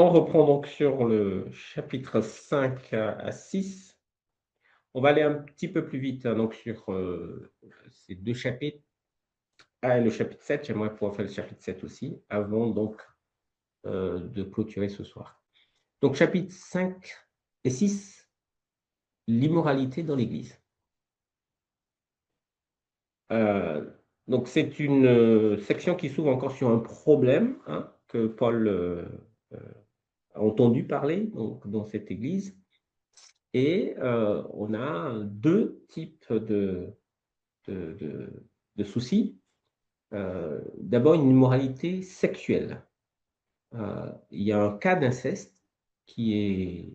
On reprend donc sur le chapitre 5 à 6. On va aller un petit peu plus vite, hein, donc sur ces deux chapitres. Ah, et le chapitre 7, j'aimerais pouvoir faire le chapitre 7 aussi, avant donc de clôturer ce soir. Donc chapitre 5 et 6, l'immoralité dans l'Église. Euh, donc c'est une section qui s'ouvre encore sur un problème, hein, que Paul euh, a entendu parler donc, dans cette Église. Et on a deux types de, de- de soucis. D'abord, une immoralité sexuelle. Il y a un cas d'inceste qui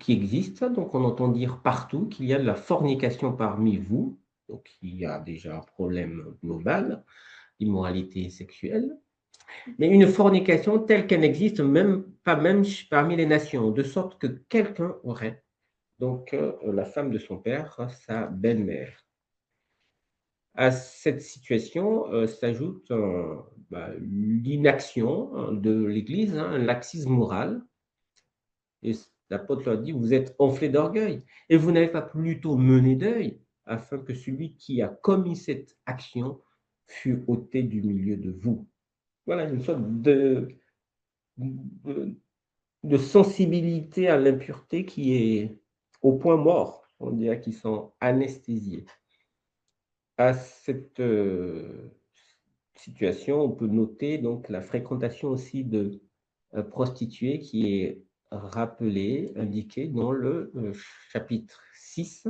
qui existe, donc on entend dire partout qu'il y a de la fornication parmi vous, donc il y a déjà un problème global, immoralité sexuelle, mais une fornication telle qu'elle n'existe même pas même parmi les nations, de sorte que quelqu'un aurait donc la femme de son père, sa belle-mère. À cette situation s'ajoute l'inaction, hein, de l'Église, hein, un laxisme moral. Et l'apôtre leur dit, vous êtes enflés d'orgueil et vous n'avez pas plutôt mené deuil afin que celui qui a commis cette action fût ôté du milieu de vous. Voilà une sorte de, de sensibilité à l'impureté qui est au point mort, on dirait qu'ils sont anesthésiés. À cette situation, on peut noter donc la fréquentation aussi de prostituées qui est rappelée, indiquée dans le chapitre 6.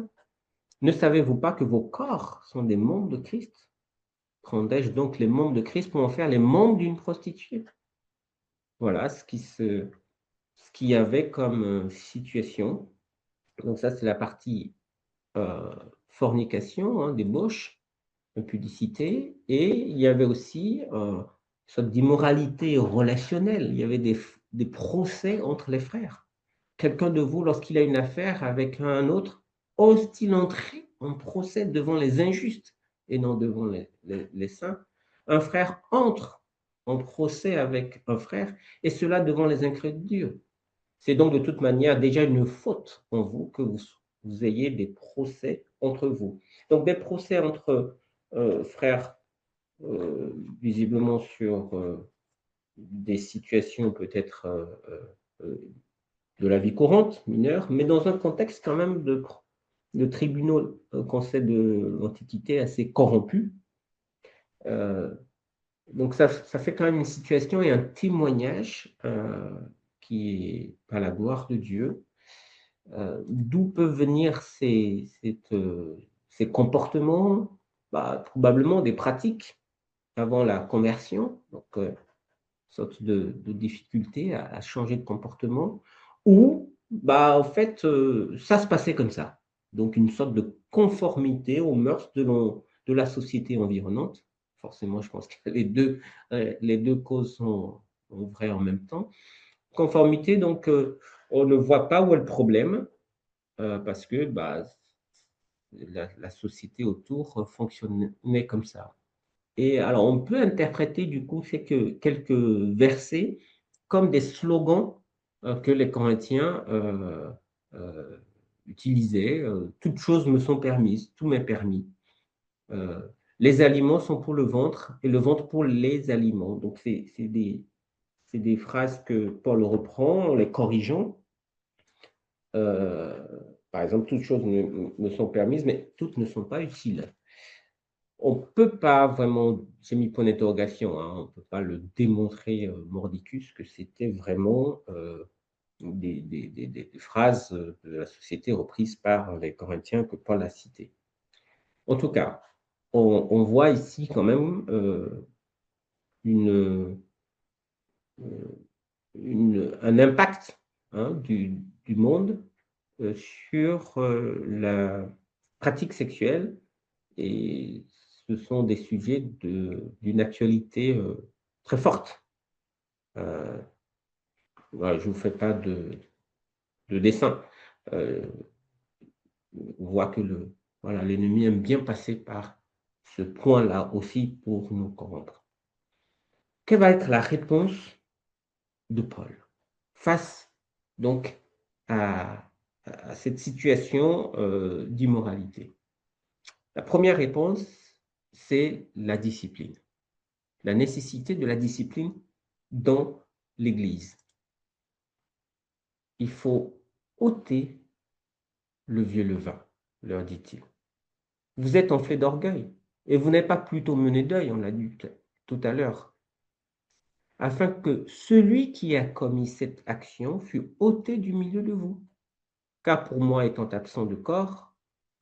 Ne savez-vous pas que vos corps sont des membres de Christ? Prendrais-je donc les membres de Christ pour en faire les membres d'une prostituée? Voilà ce qu'il y avait comme situation. Donc ça, c'est la partie fornication, hein, débauche, impudicité, et il y avait aussi une sorte d'immoralité relationnelle. Il y avait des procès entre les frères. Quelqu'un de vous, lorsqu'il a une affaire avec un autre, ose-t-il entrer en procès devant les injustes et non devant les saints? Un frère entre en procès avec un frère, et cela devant les incrédules. C'est donc de toute manière déjà une faute en vous que vous ayez des procès entre vous. Donc des procès entre frères, visiblement sur des situations peut-être de la vie courante, mineure, mais dans un contexte quand même de tribunaux, qu'on sait de l'Antiquité, assez corrompus. Euh, donc ça fait quand même une situation et un témoignage qui est à la gloire de Dieu. D'où peuvent venir ces comportements? Bah, probablement des pratiques avant la conversion, donc sorte de difficulté à changer de comportement, ou bah, en fait, ça se passait comme ça. Donc une sorte de conformité aux mœurs de la société environnante. Forcément, je pense que les deux causes sont vraies en même temps. Conformité, donc, on ne voit pas où est le problème, parce que bah, la société autour fonctionnait comme ça. Et alors, on peut interpréter du coup quelques versets comme des slogans que les Corinthiens euh, utilisaient. Toutes choses me sont permises, tout m'est permis. Euh, les aliments sont pour le ventre et le ventre pour les aliments. Donc, c'est des phrases que Paul reprend en les corrigeant. Euh, Par exemple, toutes choses me sont permises, mais toutes ne sont pas utiles. On ne peut pas vraiment, j'ai mis point d'interrogation, hein, on ne peut pas le démontrer mordicus que c'était vraiment des phrases de la société reprises par les Corinthiens que Paul a citées. En tout cas, on voit ici quand même une, un impact, hein, du monde sur la pratique sexuelle, et ce sont des sujets d'une actualité très forte. Euh, voilà, je ne vous fais pas de dessin. Euh, on voit que voilà, l'ennemi aime bien passer par ce point-là aussi pour nous corrompre. Quelle va être la réponse de Paul face donc à cette situation d'immoralité? La première réponse, c'est la discipline, la nécessité de la discipline dans l'Église. Il faut ôter le vieux levain, leur dit-il. Vous êtes enflés d'orgueil et vous n'êtes pas plutôt menés d'œil, on l'a dit tout à l'heure, afin que celui qui a commis cette action fût ôté du milieu de vous. Car pour moi, étant absent de corps,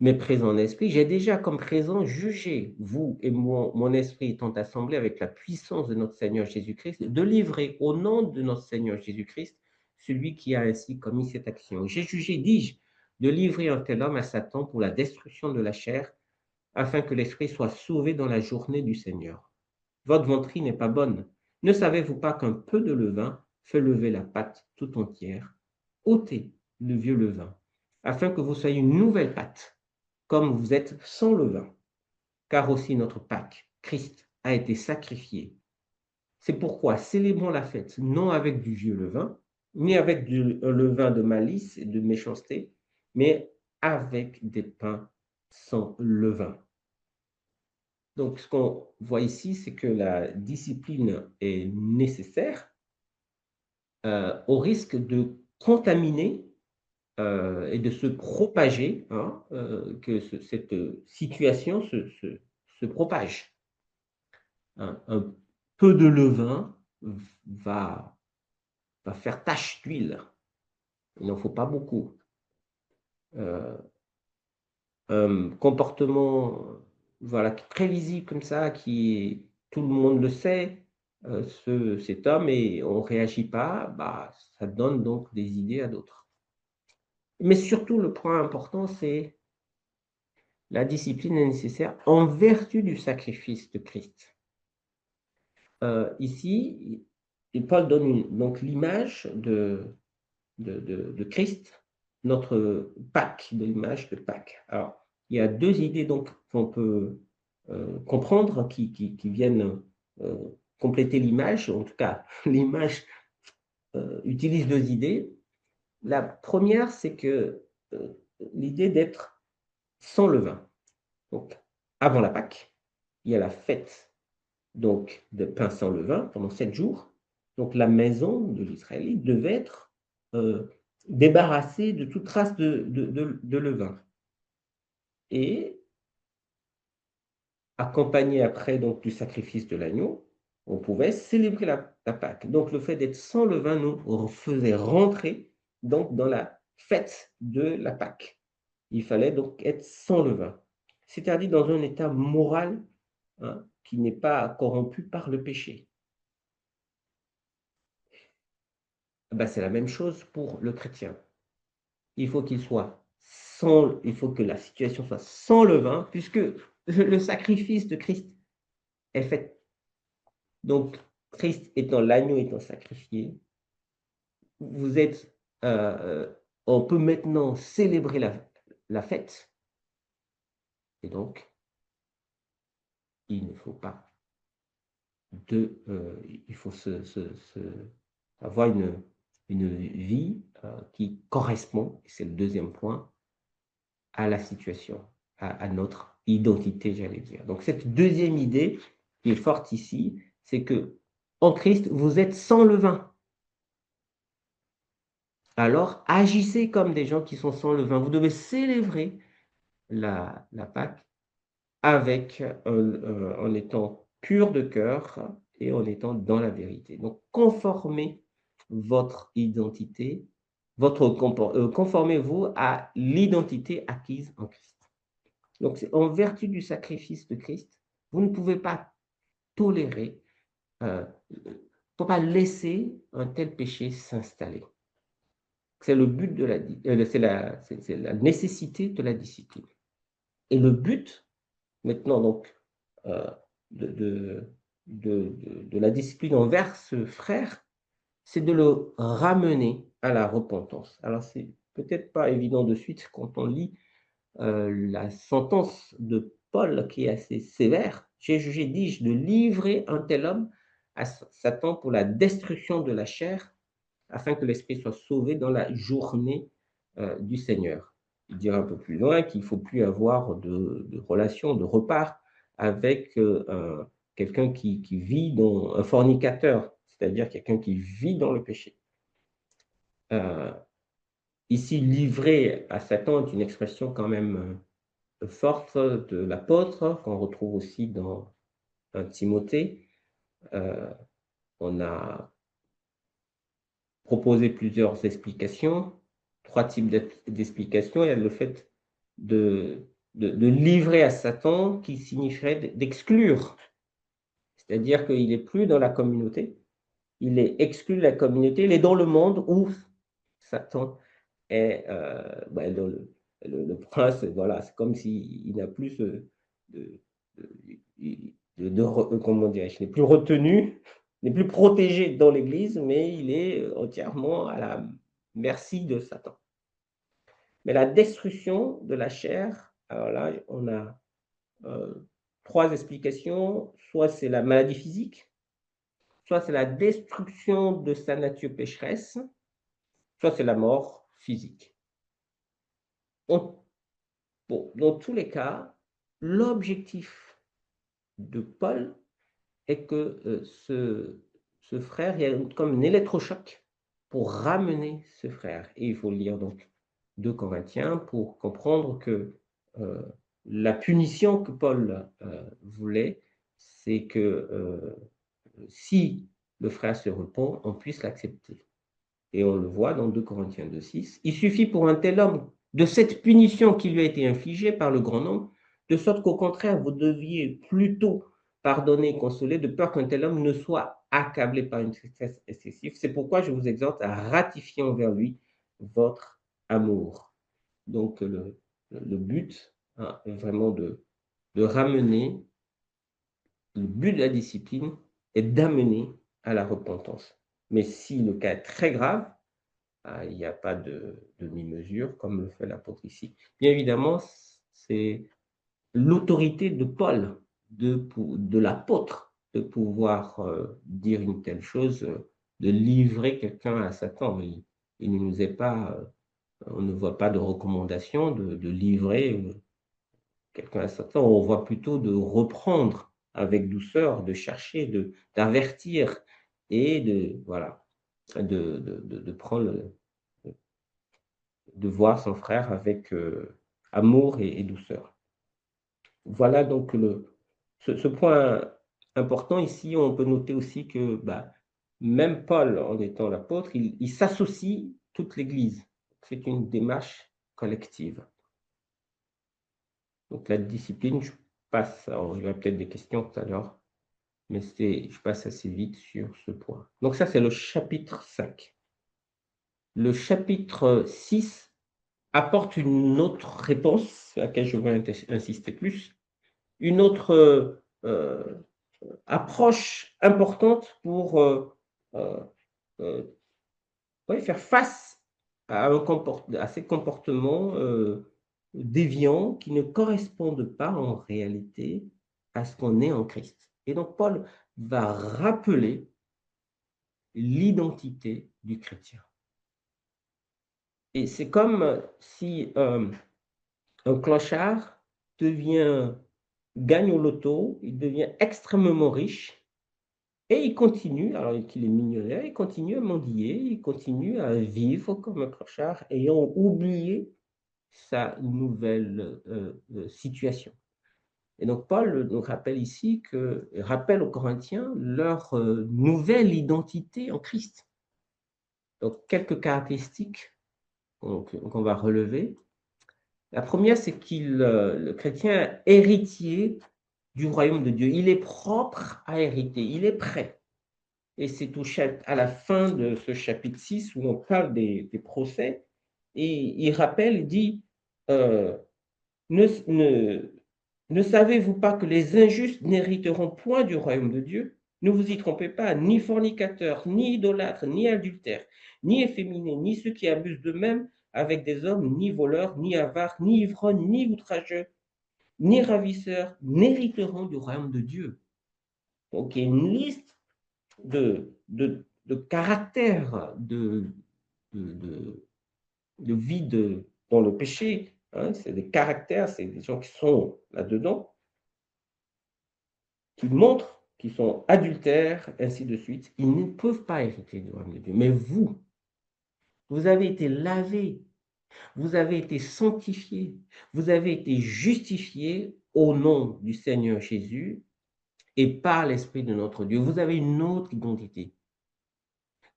mais présent en esprit, j'ai déjà comme présent jugé, vous et moi, mon esprit étant assemblé avec la puissance de notre Seigneur Jésus-Christ, de livrer au nom de notre Seigneur Jésus-Christ celui qui a ainsi commis cette action. J'ai jugé, dis-je, de livrer un tel homme à Satan pour la destruction de la chair, afin que l'esprit soit sauvé dans la journée du Seigneur. Votre ventrine n'est pas bonne. Ne savez-vous pas qu'un peu de levain fait lever la pâte tout entière? Ôtez le vieux levain, afin que vous soyez une nouvelle pâte, comme vous êtes sans levain. Car aussi notre Pâque, Christ, a été sacrifié. C'est pourquoi célébrons la fête, non avec du vieux levain, ni avec du levain de malice et de méchanceté, mais avec des pains sans levain. Donc, ce qu'on voit ici, c'est que la discipline est nécessaire au risque de contaminer et de se propager, hein, que cette situation se propage. Un peu de levain va faire tache d'huile. Il n'en faut pas beaucoup. Un comportement voilà, très visible comme ça, qui tout le monde le sait, cet homme, et on ne réagit pas, bah, ça donne donc des idées à d'autres. Mais surtout, le point important, c'est la discipline est nécessaire en vertu du sacrifice de Christ. Ici, Paul donne donc l'image de Christ, notre Pâques, de l'image de Pâques. Alors, il y a deux idées donc qu'on peut comprendre qui viennent compléter l'image. En tout cas, l'image utilise deux idées. La première, c'est que l'idée d'être sans levain. Donc, avant la Pâque, il y a la fête donc de pain sans levain pendant 7 jours. Donc, la maison de l'Israélite devait être débarrassée de toute trace de levain. Et accompagné après donc du sacrifice de l'agneau, on pouvait célébrer la Pâque. Donc, le fait d'être sans levain nous faisait rentrer donc dans la fête de la Pâque. Il fallait donc être sans levain, c'est-à-dire dans un état moral hein, qui n'est pas corrompu par le péché. Ben, c'est la même chose pour le chrétien. Il faut qu'il soit sans, il faut que la situation soit sans levain, puisque le sacrifice de Christ est fait. Donc, Christ étant l'agneau étant sacrifié, vous êtes, on peut maintenant célébrer la fête, et donc, il ne faut pas il faut avoir une vie qui correspond, et c'est le deuxième point, à la situation, à notre identité, j'allais dire. Donc cette deuxième idée qui est forte ici, c'est que en Christ, vous êtes sans levain. Alors agissez comme des gens qui sont sans levain. Vous devez célébrer la Pâque avec en étant pur de cœur et en étant dans la vérité. Donc conformez votre identité, conformez-vous à l'identité acquise en Christ. Donc, en vertu du sacrifice de Christ, vous ne pouvez pas tolérer, ne pouvez pas laisser un tel péché s'installer. C'est le but de c'est la nécessité de la discipline. Et le but, maintenant, donc, euh, de, de la discipline envers ce frère, c'est de le ramener à la repentance. Alors, c'est peut-être pas évident de suite quand on lit la sentence de Paul qui est assez sévère. J'ai jugé, dis-je, de livrer un tel homme à Satan pour la destruction de la chair, afin que l'esprit soit sauvé dans la journée du Seigneur. Il dira un peu plus loin qu'il ne faut plus avoir de relation, de repart avec quelqu'un qui vit dans un fornicateur, c'est-à-dire quelqu'un qui vit dans le péché. Ici, livré à Satan est une expression quand même forte de l'apôtre, qu'on retrouve aussi dans Timothée. On a proposé plusieurs explications, 3 types d'explications. Il y a le fait de livrer à Satan qui signifierait d'exclure, c'est-à-dire qu'il n'est plus dans la communauté, il est exclu de la communauté, il est dans le monde où Satan est le prince, voilà, c'est comme s'il n'a plus comment dirais-je, n'est plus retenu, n'est plus protégé dans l'Église, mais il est entièrement à la merci de Satan. Mais la destruction de la chair, alors là, on a 3 explications. Soit c'est la maladie physique, soit c'est la destruction de sa nature pécheresse, soit c'est la mort physique. Bon, dans tous les cas, l'objectif de Paul est que ce frère, il y a comme un électrochoc pour ramener ce frère. Et il faut lire donc 2 Corinthiens pour comprendre que la punition que Paul voulait, c'est que si le frère se repent, on puisse l'accepter. Et on le voit dans 2 Corinthiens 2,6. Il suffit pour un tel homme de cette punition qui lui a été infligée par le grand nombre, de sorte qu'au contraire, vous deviez plutôt pardonner et consoler, de peur qu'un tel homme ne soit accablé par une tristesse excessive. C'est pourquoi je vous exhorte à ratifier envers lui votre amour. Donc, le but est vraiment de ramener, le but de la discipline est d'amener à la repentance. Mais si le cas est très grave, il n'y a pas de demi-mesure, comme le fait l'apôtre ici. Bien évidemment, c'est l'autorité de Paul, de l'apôtre, de pouvoir dire une telle chose, de livrer quelqu'un à Satan. Il ne nous est pas, on ne voit pas de recommandation de livrer quelqu'un à Satan. On voit plutôt de reprendre avec douceur, de chercher, d'avertir et de prendre de voir son frère avec amour et douceur. Voilà donc ce point important ici. On peut noter aussi que même Paul, en étant l'apôtre, il s'associe toute l'Église. C'est une démarche collective. Donc la discipline, je passe, alors il y aura peut-être des questions tout à l'heure, mais je passe assez vite sur ce point. Donc ça, c'est le chapitre 5. Le chapitre 6 apporte une autre réponse, à laquelle je vais insister plus, une autre approche importante pour faire face à ces comportements déviants qui ne correspondent pas en réalité à ce qu'on est en Christ. Et donc Paul va rappeler l'identité du chrétien. Et c'est comme si un clochard gagne au loto, il devient extrêmement riche et il continue, alors qu'il est millionnaire, il continue à mendier, il continue à vivre comme un clochard ayant oublié sa nouvelle situation. Et donc Paul nous rappelle ici rappelle aux Corinthiens leur nouvelle identité en Christ. Donc quelques caractéristiques qu'on va relever. La première, c'est le chrétien est héritier du royaume de Dieu. Il est propre à hériter, il est prêt. Et c'est à la fin de ce chapitre 6 où on parle des procès. Et il rappelle, il dit, ne savez-vous pas que les injustes n'hériteront point du royaume de Dieu? Ne vous y trompez pas, ni fornicateurs, ni idolâtres, ni adultères, ni efféminés, ni ceux qui abusent d'eux-mêmes avec des hommes, ni voleurs, ni avares, ni ivrognes, ni outrageux, ni ravisseurs, n'hériteront du royaume de Dieu. Donc il y a une liste de caractère de vie dans le péché, hein, c'est des caractères, c'est des gens qui sont là-dedans, qui montrent qu'ils sont adultères, ainsi de suite. Ils ne peuvent pas hériter du royaume de Dieu. Mais vous avez été lavés, vous avez été sanctifiés, vous avez été justifiés au nom du Seigneur Jésus et par l'Esprit de notre Dieu. Vous avez une autre identité.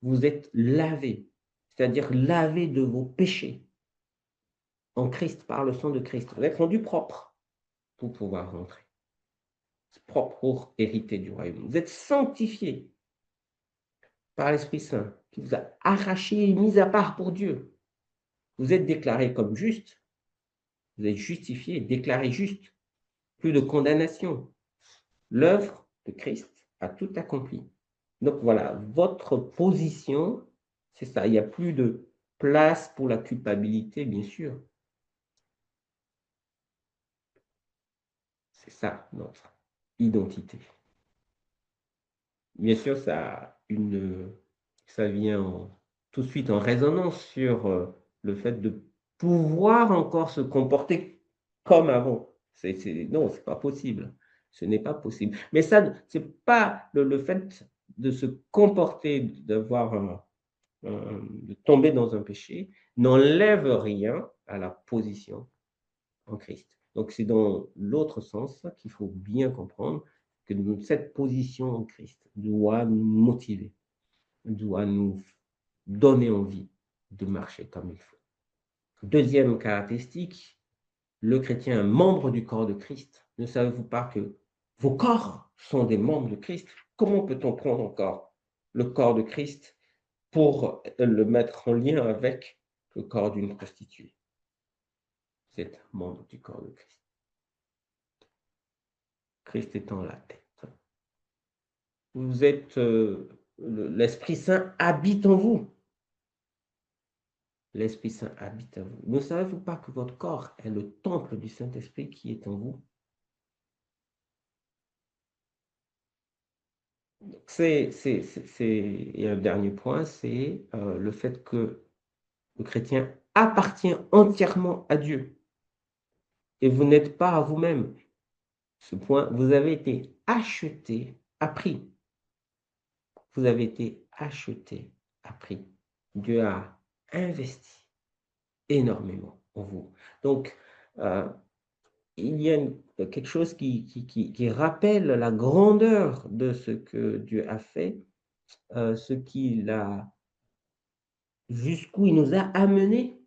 Vous êtes lavés, c'est-à-dire lavés de vos péchés en Christ, par le sang de Christ. Vous êtes rendus propres pour pouvoir rentrer. Propre pour hériter du royaume. Vous êtes sanctifiés par l'Esprit Saint qui vous a arraché et mis à part pour Dieu. Vous êtes déclarés comme justes. Vous êtes justifiés, déclarés justes. Plus de condamnation. L'œuvre de Christ a tout accompli. Donc voilà, votre position, c'est ça. Il n'y a plus de place pour la culpabilité, bien sûr. C'est ça, notre identité. Bien sûr, ça vient tout de suite en résonance sur le fait de pouvoir encore se comporter comme avant. Non, c'est pas possible. Ce n'est pas possible. Mais ça, c'est pas le fait de se comporter, de tomber dans un péché, n'enlève rien à la position en Christ. Donc, c'est dans l'autre sens qu'il faut bien comprendre que cette position en Christ doit nous motiver, doit nous donner envie de marcher comme il faut. Deuxième caractéristique, le chrétien est membre du corps de Christ. Ne savez-vous pas que vos corps sont des membres de Christ? Comment peut-on prendre encore le corps de Christ pour le mettre en lien avec le corps d'une prostituée? Vous êtes membre du corps de Christ. Christ étant la tête. Vous êtes, l'Esprit Saint habite en vous. L'Esprit Saint habite en vous. Ne savez-vous pas que votre corps est le temple du Saint-Esprit qui est en vous? Et un dernier point, c'est le fait que le chrétien appartient entièrement à Dieu. Et vous n'êtes pas à vous-même. Ce point, vous avez été acheté à prix. Vous avez été acheté à prix. Dieu a investi énormément en vous. Donc, il y a quelque chose qui rappelle la grandeur de ce que Dieu a fait, ce qu'il a, jusqu'où il nous a amenés.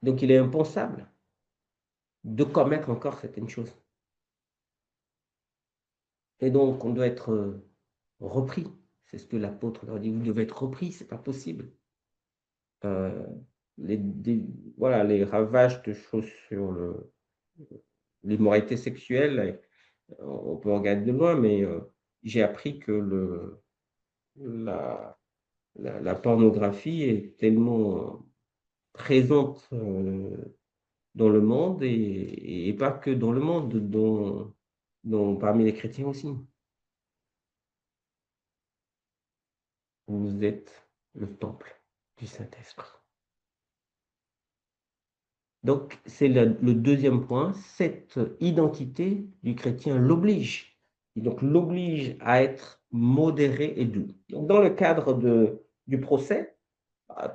Donc, il est impensable de commettre encore certaines choses. Et donc, on doit être repris. C'est ce que l'apôtre leur dit. Vous devez être repris, c'est pas possible. Euh, voilà, les ravages de choses sur l'immoralité sexuelle, on peut regarder de loin, mais j'ai appris que la pornographie est tellement présente dans le monde et pas que dans le monde, parmi les chrétiens aussi. Vous êtes le temple du Saint-Esprit. Donc, c'est le deuxième point. Cette identité du chrétien l'oblige. Et donc, l'oblige à être modéré et doux. Donc, dans le cadre du procès,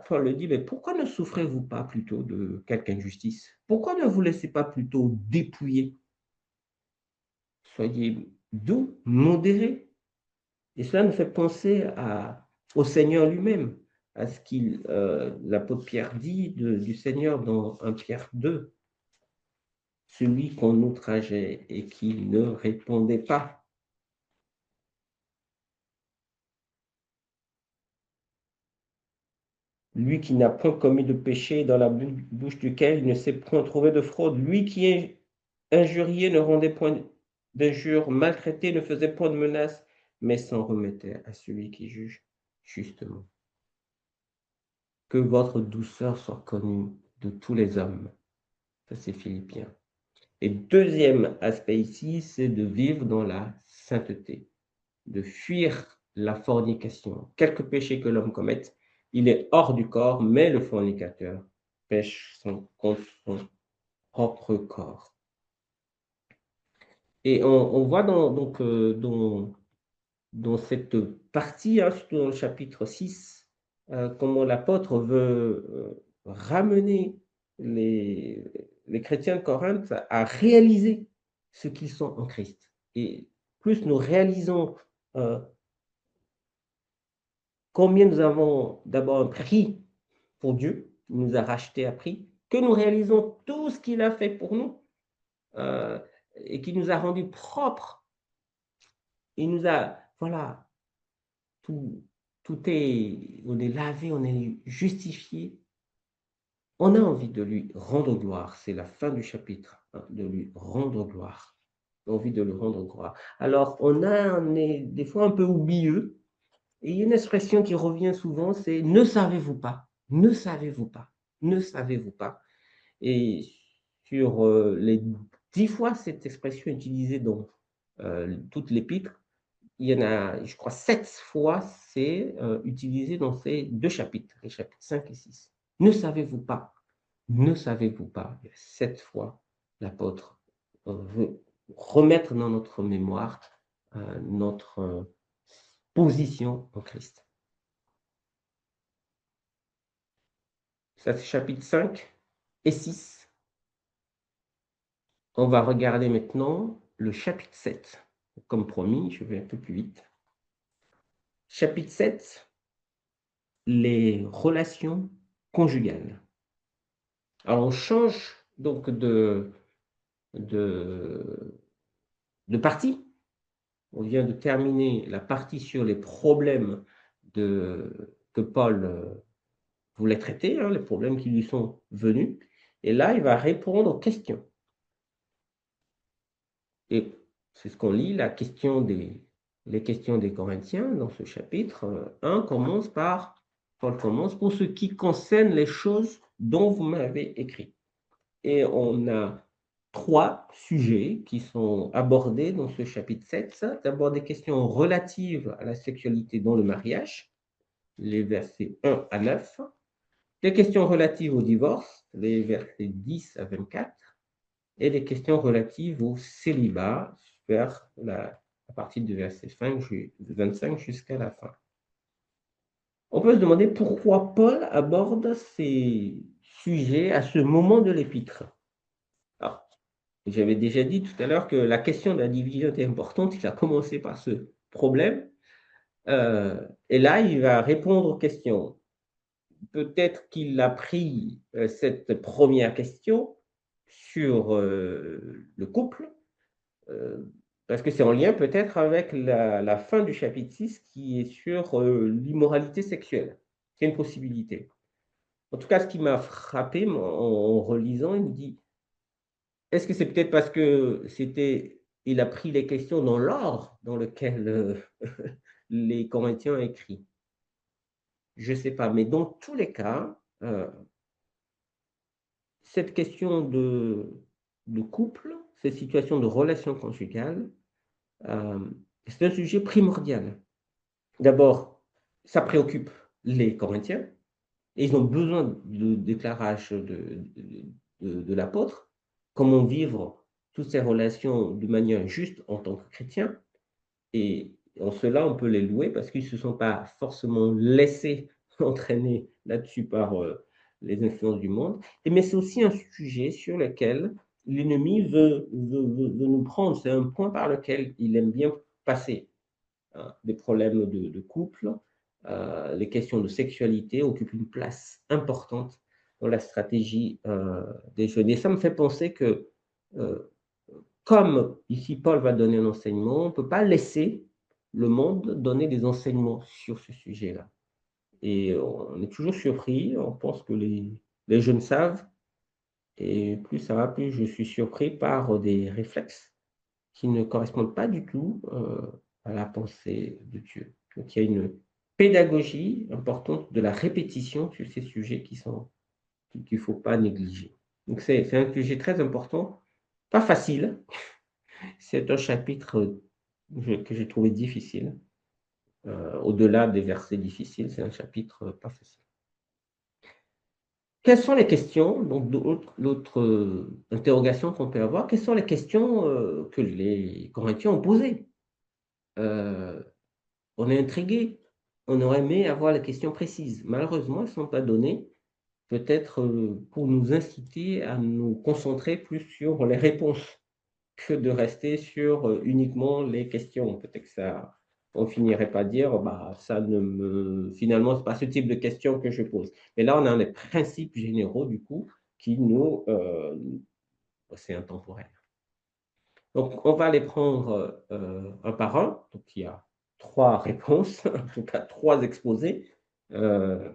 Paul le dit, mais pourquoi ne souffrez-vous pas plutôt de quelque injustice? Pourquoi ne vous laissez pas plutôt dépouiller? Soyez doux, modérés. Et cela nous fait penser au Seigneur lui-même, à ce l'apôtre Pierre dit du Seigneur dans 1 Pierre 2. Celui qu'on outrageait et qui ne répondait pas. Lui qui n'a point commis de péché, dans la bouche duquel il ne s'est point trouvé de fraude. Lui qui est injurié ne rendait point d'injure, maltraité ne faisait point de menace, mais s'en remettait à celui qui juge justement. Que votre douceur soit connue de tous les hommes. Ça, c'est Philippiens. Et deuxième aspect ici, c'est de vivre dans la sainteté, de fuir la fornication. Quelque péché que l'homme commette, il est hors du corps, mais le fornicateur pêche contre son propre corps. Et on voit dans cette partie, hein, surtout dans le chapitre 6, comment l'apôtre veut ramener les chrétiens de Corinthe à réaliser ce qu'ils sont en Christ. Et plus nous réalisons euh, combien nous avons d'abord un prix pour Dieu, il nous a rachetés à prix, que nous réalisons tout ce qu'il a fait pour nous euh, et qui nous a rendus propres. Il nous a, voilà, tout, on est lavé, on est justifié. On a envie de lui rendre gloire. C'est la fin du chapitre, hein, de lui rendre gloire. Envie de lui rendre gloire. Alors, on est des fois un peu oublieux. Et il y a une expression qui revient souvent, c'est ne savez-vous pas, ne savez-vous pas, ne savez-vous pas. Et sur les 10 fois cette expression est utilisée dans toute l'épître, il y en a, je crois, 7 fois, c'est utilisé dans ces deux chapitres, les chapitres 5 et 6. Ne savez-vous pas, ne savez-vous pas, 7 fois, l'apôtre veut remettre dans notre mémoire notre position en Christ. Ça, c'est chapitre 5 et 6. On va regarder maintenant le chapitre 7. Comme promis, je vais un peu plus vite. Chapitre 7, les relations conjugales. Alors, on change donc de partie. On vient de terminer la partie sur les problèmes que Paul voulait traiter, hein, les problèmes qui lui sont venus. Et là, il va répondre aux questions. Et c'est ce qu'on lit, les questions des Corinthiens dans ce chapitre 1 commence par, Paul commence, pour ce qui concerne les choses dont vous m'avez écrit. Et on a 3 sujets qui sont abordés dans ce chapitre 7. D'abord des questions relatives à la sexualité dans le mariage, les versets 1 à 9. Des questions relatives au divorce, les versets 10 à 24. Et des questions relatives au célibat, à partir du verset 25 jusqu'à la fin. On peut se demander pourquoi Paul aborde ces sujets à ce moment de l'épître. J'avais déjà dit tout à l'heure que la question de la division était importante. Il a commencé par ce problème. Et là, il va répondre aux questions. Peut-être qu'il a pris cette première question sur le couple, parce que c'est en lien peut-être avec la fin du chapitre 6 qui est sur l'immoralité sexuelle. C'est une possibilité. En tout cas, ce qui m'a frappé en relisant, il me dit, est-ce que c'est peut-être parce que il a pris les questions dans l'ordre dans lequel les Corinthiens ont écrit? Je ne sais pas, mais dans tous les cas, cette question de couple, cette situation de relation conjugale, c'est un sujet primordial. D'abord, ça préoccupe les Corinthiens et ils ont besoin de déclarage de l'apôtre. Comment vivre toutes ces relations de manière juste en tant que chrétien. Et en cela, on peut les louer parce qu'ils ne se sont pas forcément laissés entraîner là-dessus par les influences du monde. Mais c'est aussi un sujet sur lequel l'ennemi veut nous prendre. C'est un point par lequel il aime bien passer. Hein. Des problèmes de couple, les questions de sexualité occupent une place importante dans la stratégie des jeunes. Et ça me fait penser que, comme ici Paul va donner un enseignement, on ne peut pas laisser le monde donner des enseignements sur ce sujet-là. Et on est toujours surpris, on pense que les jeunes savent, et plus ça va, plus je suis surpris par des réflexes qui ne correspondent pas du tout à la pensée de Dieu. Donc il y a une pédagogie importante de la répétition sur ces sujets qu'il ne faut pas négliger. Donc c'est un sujet très important pas facile. C'est un chapitre que j'ai trouvé difficile. Au-delà des versets difficiles, c'est un chapitre pas facile. Quelles sont les questions, donc l'autre interrogation qu'on peut avoir, quelles sont les questions que les Corinthiens ont posées? On est intrigué, on aurait aimé avoir les questions précises. Malheureusement, elles ne sont pas données, peut-être pour nous inciter à nous concentrer plus sur les réponses que de rester sur uniquement les questions. Peut-être que ça, on finirait par dire, bah, ça ne me, finalement, c'est pas ce type de questions que je pose. Mais là, on a les principes généraux, du coup, qui nous, c'est intemporel. Donc, on va les prendre un par un. Donc, il y a 3 réponses, en tout cas 3 exposés euh,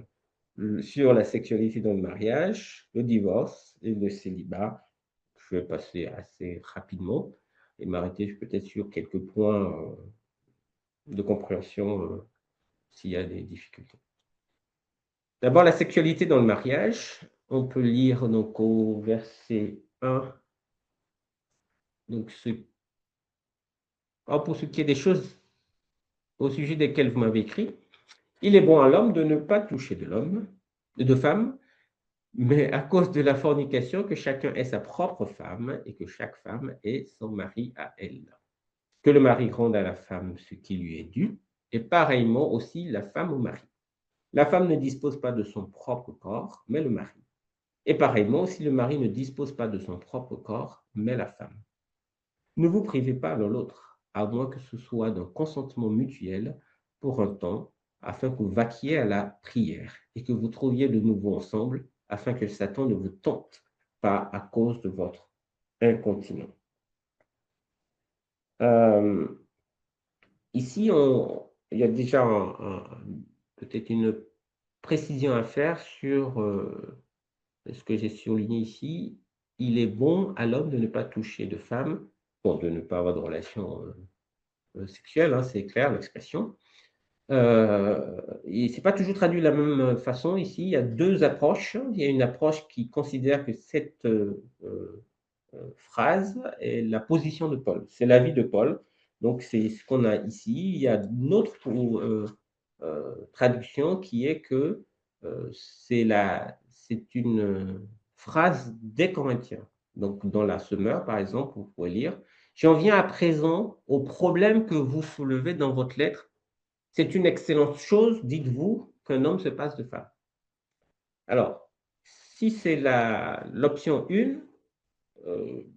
sur la sexualité dans le mariage, le divorce et le célibat. Je vais passer assez rapidement et m'arrêter peut-être sur quelques points de compréhension s'il y a des difficultés. D'abord, la sexualité dans le mariage. On peut lire donc au verset 1. Donc, pour ce qui est des choses au sujet desquelles vous m'avez écrit, il est bon à l'homme de ne pas toucher de femme, mais à cause de la fornication, que chacun ait sa propre femme et que chaque femme ait son mari à elle. Que le mari rende à la femme ce qui lui est dû, et pareillement aussi la femme au mari. La femme ne dispose pas de son propre corps, mais le mari. Et pareillement aussi le mari ne dispose pas de son propre corps, mais la femme. Ne vous privez pas l'un l'autre, à moins que ce soit d'un consentement mutuel pour un temps, afin que vous vaquiez à la prière et que vous trouviez de nouveau ensemble, afin que Satan ne vous tente pas à cause de votre incontinence. Ici, il y a déjà peut-être une précision à faire sur ce que j'ai souligné ici. Il est bon à l'homme de ne pas toucher de femme, bon, de ne pas avoir de relation sexuelle, hein, c'est clair l'expression. Et c'est pas toujours traduit de la même façon ici. Il y a 2 approches. Il y a une approche qui considère que cette phrase est la position de Paul. C'est l'avis de Paul. Donc, c'est ce qu'on a ici. Il y a une autre traduction qui est que c'est une phrase des Corinthiens. Donc, dans la Semeur, par exemple, vous pouvez lire: J'en viens à présent au problème que vous soulevez dans votre lettre. C'est une excellente chose, dites-vous, qu'un homme se passe de femme. Alors, si c'est l'option 1,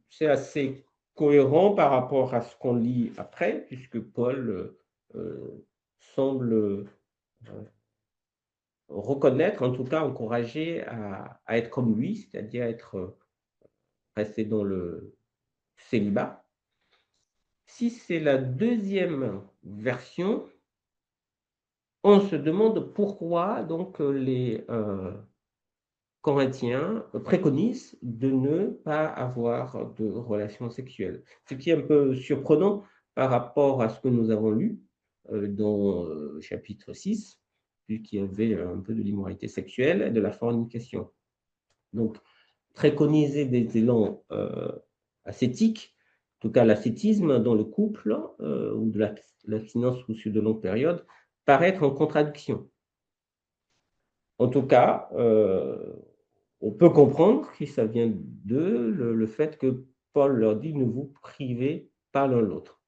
c'est assez cohérent par rapport à ce qu'on lit après, puisque Paul semble reconnaître, en tout cas encourager à être comme lui, c'est-à-dire être resté dans le célibat. Si c'est la deuxième version, on se demande pourquoi donc les Corinthiens préconisent de ne pas avoir de relations sexuelles. Ce qui est un peu surprenant par rapport à ce que nous avons lu dans chapitre 6, puisqu'il y avait un peu de l'immoralité sexuelle et de la fornication. Donc, préconiser des élans ascétiques, en tout cas l'ascétisme dans le couple ou de l'abstinence sous de longue période, paraît être en contradiction. En tout cas, on peut comprendre que ça vient le fait que Paul leur dit: ne vous privez pas l'un l'autre.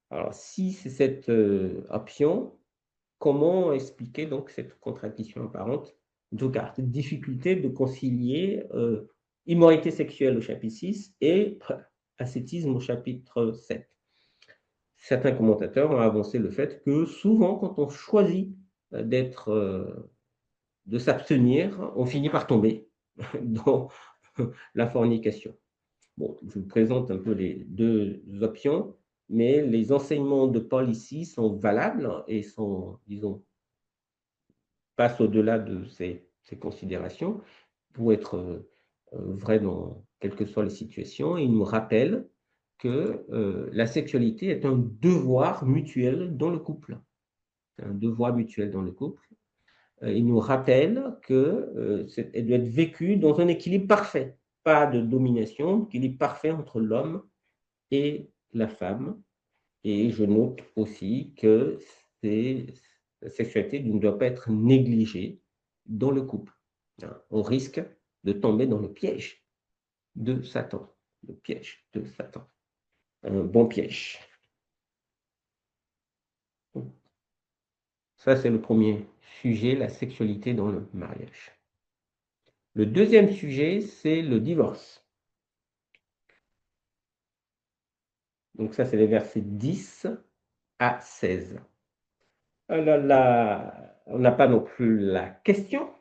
Alors, si c'est cette option, comment expliquer donc cette contradiction apparente, en tout cas, cette difficulté de concilier immoralité sexuelle au chapitre 6 et ascétisme au chapitre 7? Certains commentateurs ont avancé le fait que souvent, quand on choisit de s'abstenir, on finit par tomber dans la fornication. Bon, je vous présente un peu les 2 options, mais les enseignements de Paul ici sont valables et disons, passent au-delà de ces considérations pour être vrais dans quelles que soient les situations. Il nous rappelle que la sexualité est un devoir mutuel dans le couple. C'est un devoir mutuel dans le couple. Il nous rappelle qu'elle doit être vécue dans un équilibre parfait. pas de domination, qu'il est parfait entre l'homme et la femme. Et je note aussi que la sexualité ne doit pas être négligée dans le couple. Hein. On risque de tomber dans le piège de Satan. Le piège de Satan. Un bon piège. Ça, c'est le premier sujet, la sexualité dans le mariage. Le deuxième sujet, c'est le divorce. Donc ça, c'est les versets 10 à 16. Ah là là, on n'a pas non plus la question,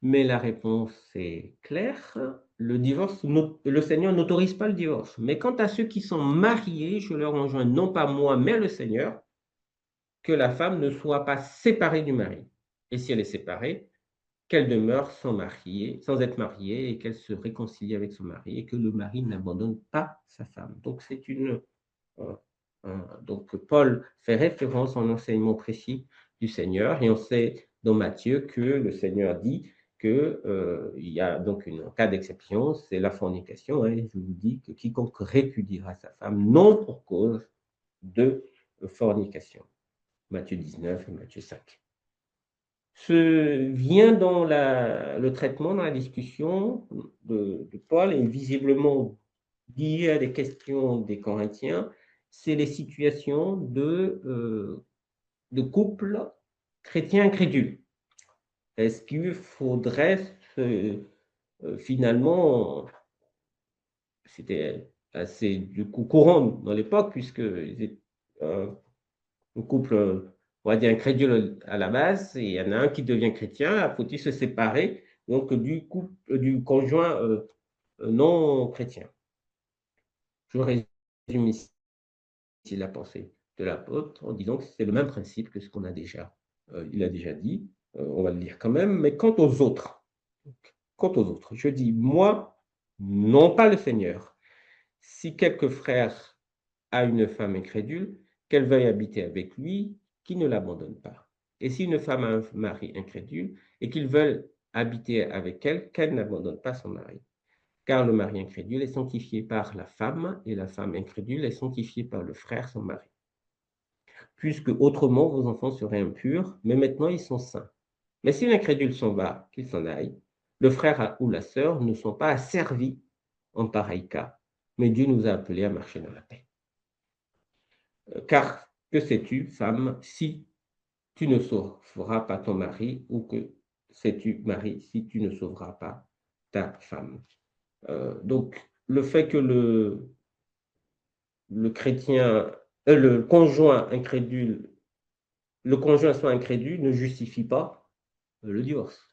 mais la réponse est claire. Le divorce, le Seigneur n'autorise pas le divorce. Mais quant à ceux qui sont mariés, je leur enjoins, non pas moi, mais le Seigneur, que la femme ne soit pas séparée du mari. Et si elle est séparée, qu'elle demeure sans être mariée et qu'elle se réconcilie avec son mari et que le mari n'abandonne pas sa femme. Donc c'est donc Paul fait référence à un enseignement précis du Seigneur et on sait dans Matthieu que le Seigneur dit que il y a donc un cas d'exception, c'est la fornication. Hein, je vous dis que quiconque répudiera sa femme non pour cause de fornication. Matthieu 19 et Matthieu 5. Vient dans le traitement, dans la discussion de Paul, et visiblement lié à des questions des Corinthiens, c'est les situations de couples chrétiens incrédules. Est-ce qu'il faudrait finalement, c'était assez du coup courant dans l'époque, puisque un couple, on va dire, incrédule à la base, et il y en a un qui devient chrétien, faut-il se séparer donc du conjoint non chrétien. Je résume ici la pensée de l'apôtre en disant que c'est le même principe que ce qu'on a déjà, il a déjà dit, on va le lire quand même, mais quant aux autres, je dis, moi, non pas le Seigneur, si quelque frère a une femme incrédule, qu'elle veuille habiter avec lui, qu'il ne l'abandonne pas. Et si une femme a un mari incrédule et qu'ils veulent habiter avec elle, qu'elle n'abandonne pas son mari. Car le mari incrédule est sanctifié par la femme et la femme incrédule est sanctifiée par le frère, son mari. Puisque autrement vos enfants seraient impurs, mais maintenant ils sont saints. Mais si l'incrédule s'en va, qu'il s'en aille, le frère ou la sœur ne sont pas asservis en pareil cas, mais Dieu nous a appelés à marcher dans la paix. Car que sais-tu, femme, si tu ne sauveras pas ton mari, ou que sais-tu, mari, si tu ne sauveras pas ta femme. Donc, le fait que le chrétien, le conjoint incrédule, le conjoint soit incrédule ne justifie pas le divorce.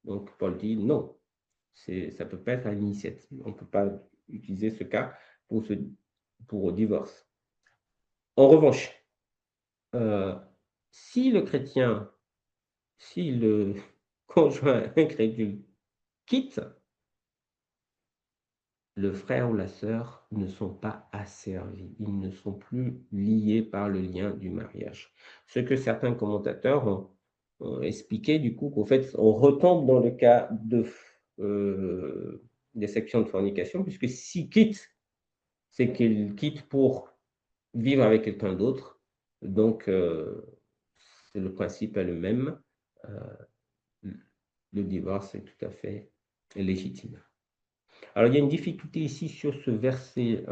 Donc, Paul dit non, ça ne peut pas être à l'initiative. On ne peut pas utiliser ce cas pour divorce. En revanche, si le chrétien, si le conjoint incrédule quitte, le frère ou la sœur ne sont pas asservis, ils ne sont plus liés par le lien du mariage. Ce que certains commentateurs ont expliqué, du coup, qu'en fait, on retombe dans le cas des sections de fornication, puisque s'il quitte, c'est qu'il quitte pour vivre avec quelqu'un d'autre. Donc, le principe est le même. Le divorce est tout à fait légitime. Alors, il y a une difficulté ici sur ce verset.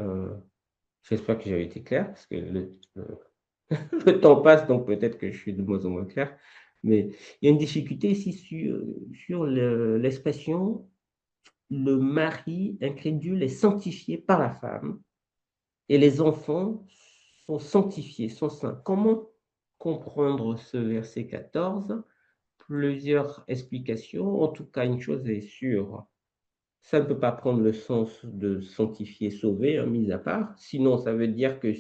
J'espère que j'avais été clair, parce que le temps passe, donc peut-être que je suis de moins en moins clair. Mais il y a une difficulté ici sur l'expression le mari incrédule est sanctifié par la femme et les enfants sont sanctifiés, sont saints. Comment comprendre ce verset 14? Plusieurs explications. En tout cas, une chose est sûre, ça ne peut pas prendre le sens de sanctifier, sauver, hein, mis à part. Sinon, ça veut dire que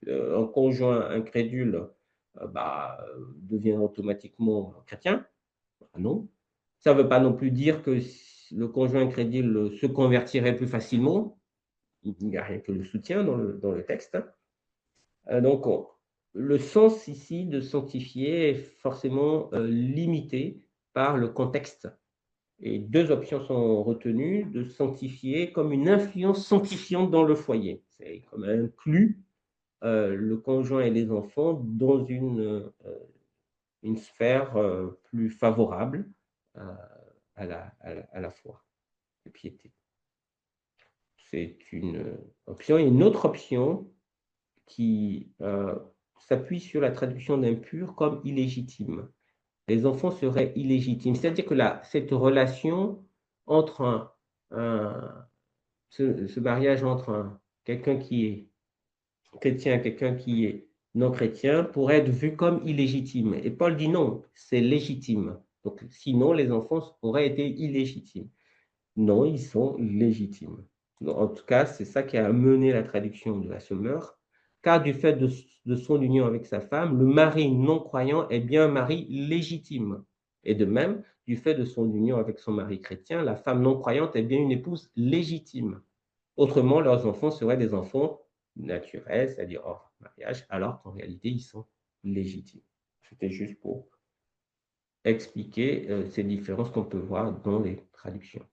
un conjoint incrédule devient automatiquement chrétien. Ah non. Ça ne veut pas non plus dire que le conjoint incrédule se convertirait plus facilement. Il n'y a rien que le soutien dans le texte. Donc, le sens ici de sanctifier est forcément limité par le contexte Et 2 options sont retenues, de sanctifier comme une influence sanctifiante dans le foyer. C'est comme inclut le conjoint et les enfants dans une sphère plus favorable à la foi et piété. C'est une option. Et une autre option qui s'appuie sur la traduction d'impur comme illégitime. Les enfants seraient illégitimes. C'est-à-dire que cette relation entre ce mariage entre quelqu'un qui est chrétien et quelqu'un qui est non chrétien pourrait être vu comme illégitime. Et Paul dit non, c'est légitime. Donc sinon, les enfants auraient été illégitimes. Non, ils sont légitimes. Donc, en tout cas, c'est ça qui a amené la traduction de la Semeur. Car du fait de son union avec sa femme, le mari non-croyant est bien un mari légitime. Et de même, du fait de son union avec son mari chrétien, la femme non-croyante est bien une épouse légitime. Autrement, leurs enfants seraient des enfants naturels, c'est-à-dire hors mariage, alors qu'en réalité, ils sont légitimes. C'était juste pour expliquer ces différences qu'on peut voir dans les traductions.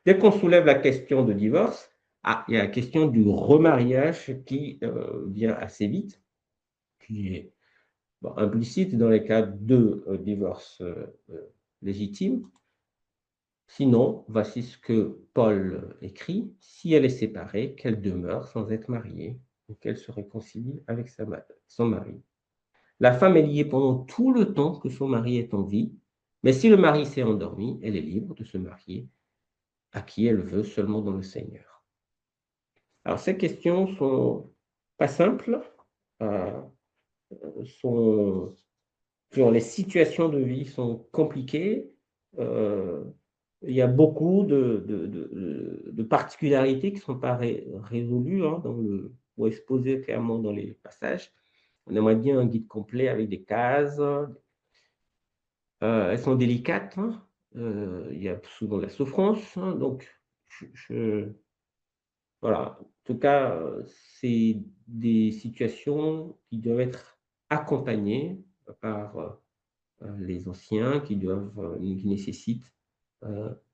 Dès qu'on soulève la question de divorce, il y a la question du remariage qui vient assez vite, qui est implicite dans les cas de divorce légitime. Sinon, voici ce que Paul écrit: si elle est séparée, qu'elle demeure sans être mariée, ou qu'elle se réconcilie avec son mari. La femme est liée pendant tout le temps que son mari est en vie, mais si le mari s'est endormi, elle est libre de se marier à qui elle veut, seulement dans le Seigneur. Alors, ces questions sont pas simples, les situations de vie sont compliquées. Il y a beaucoup de particularités qui ne sont pas résolues, hein, ou exposées clairement dans les passages. On aimerait bien un guide complet avec des cases. Elles sont délicates, hein. Il y a souvent de la souffrance, hein, donc voilà. En tout cas, c'est des situations qui doivent être accompagnées par les anciens, qui nécessitent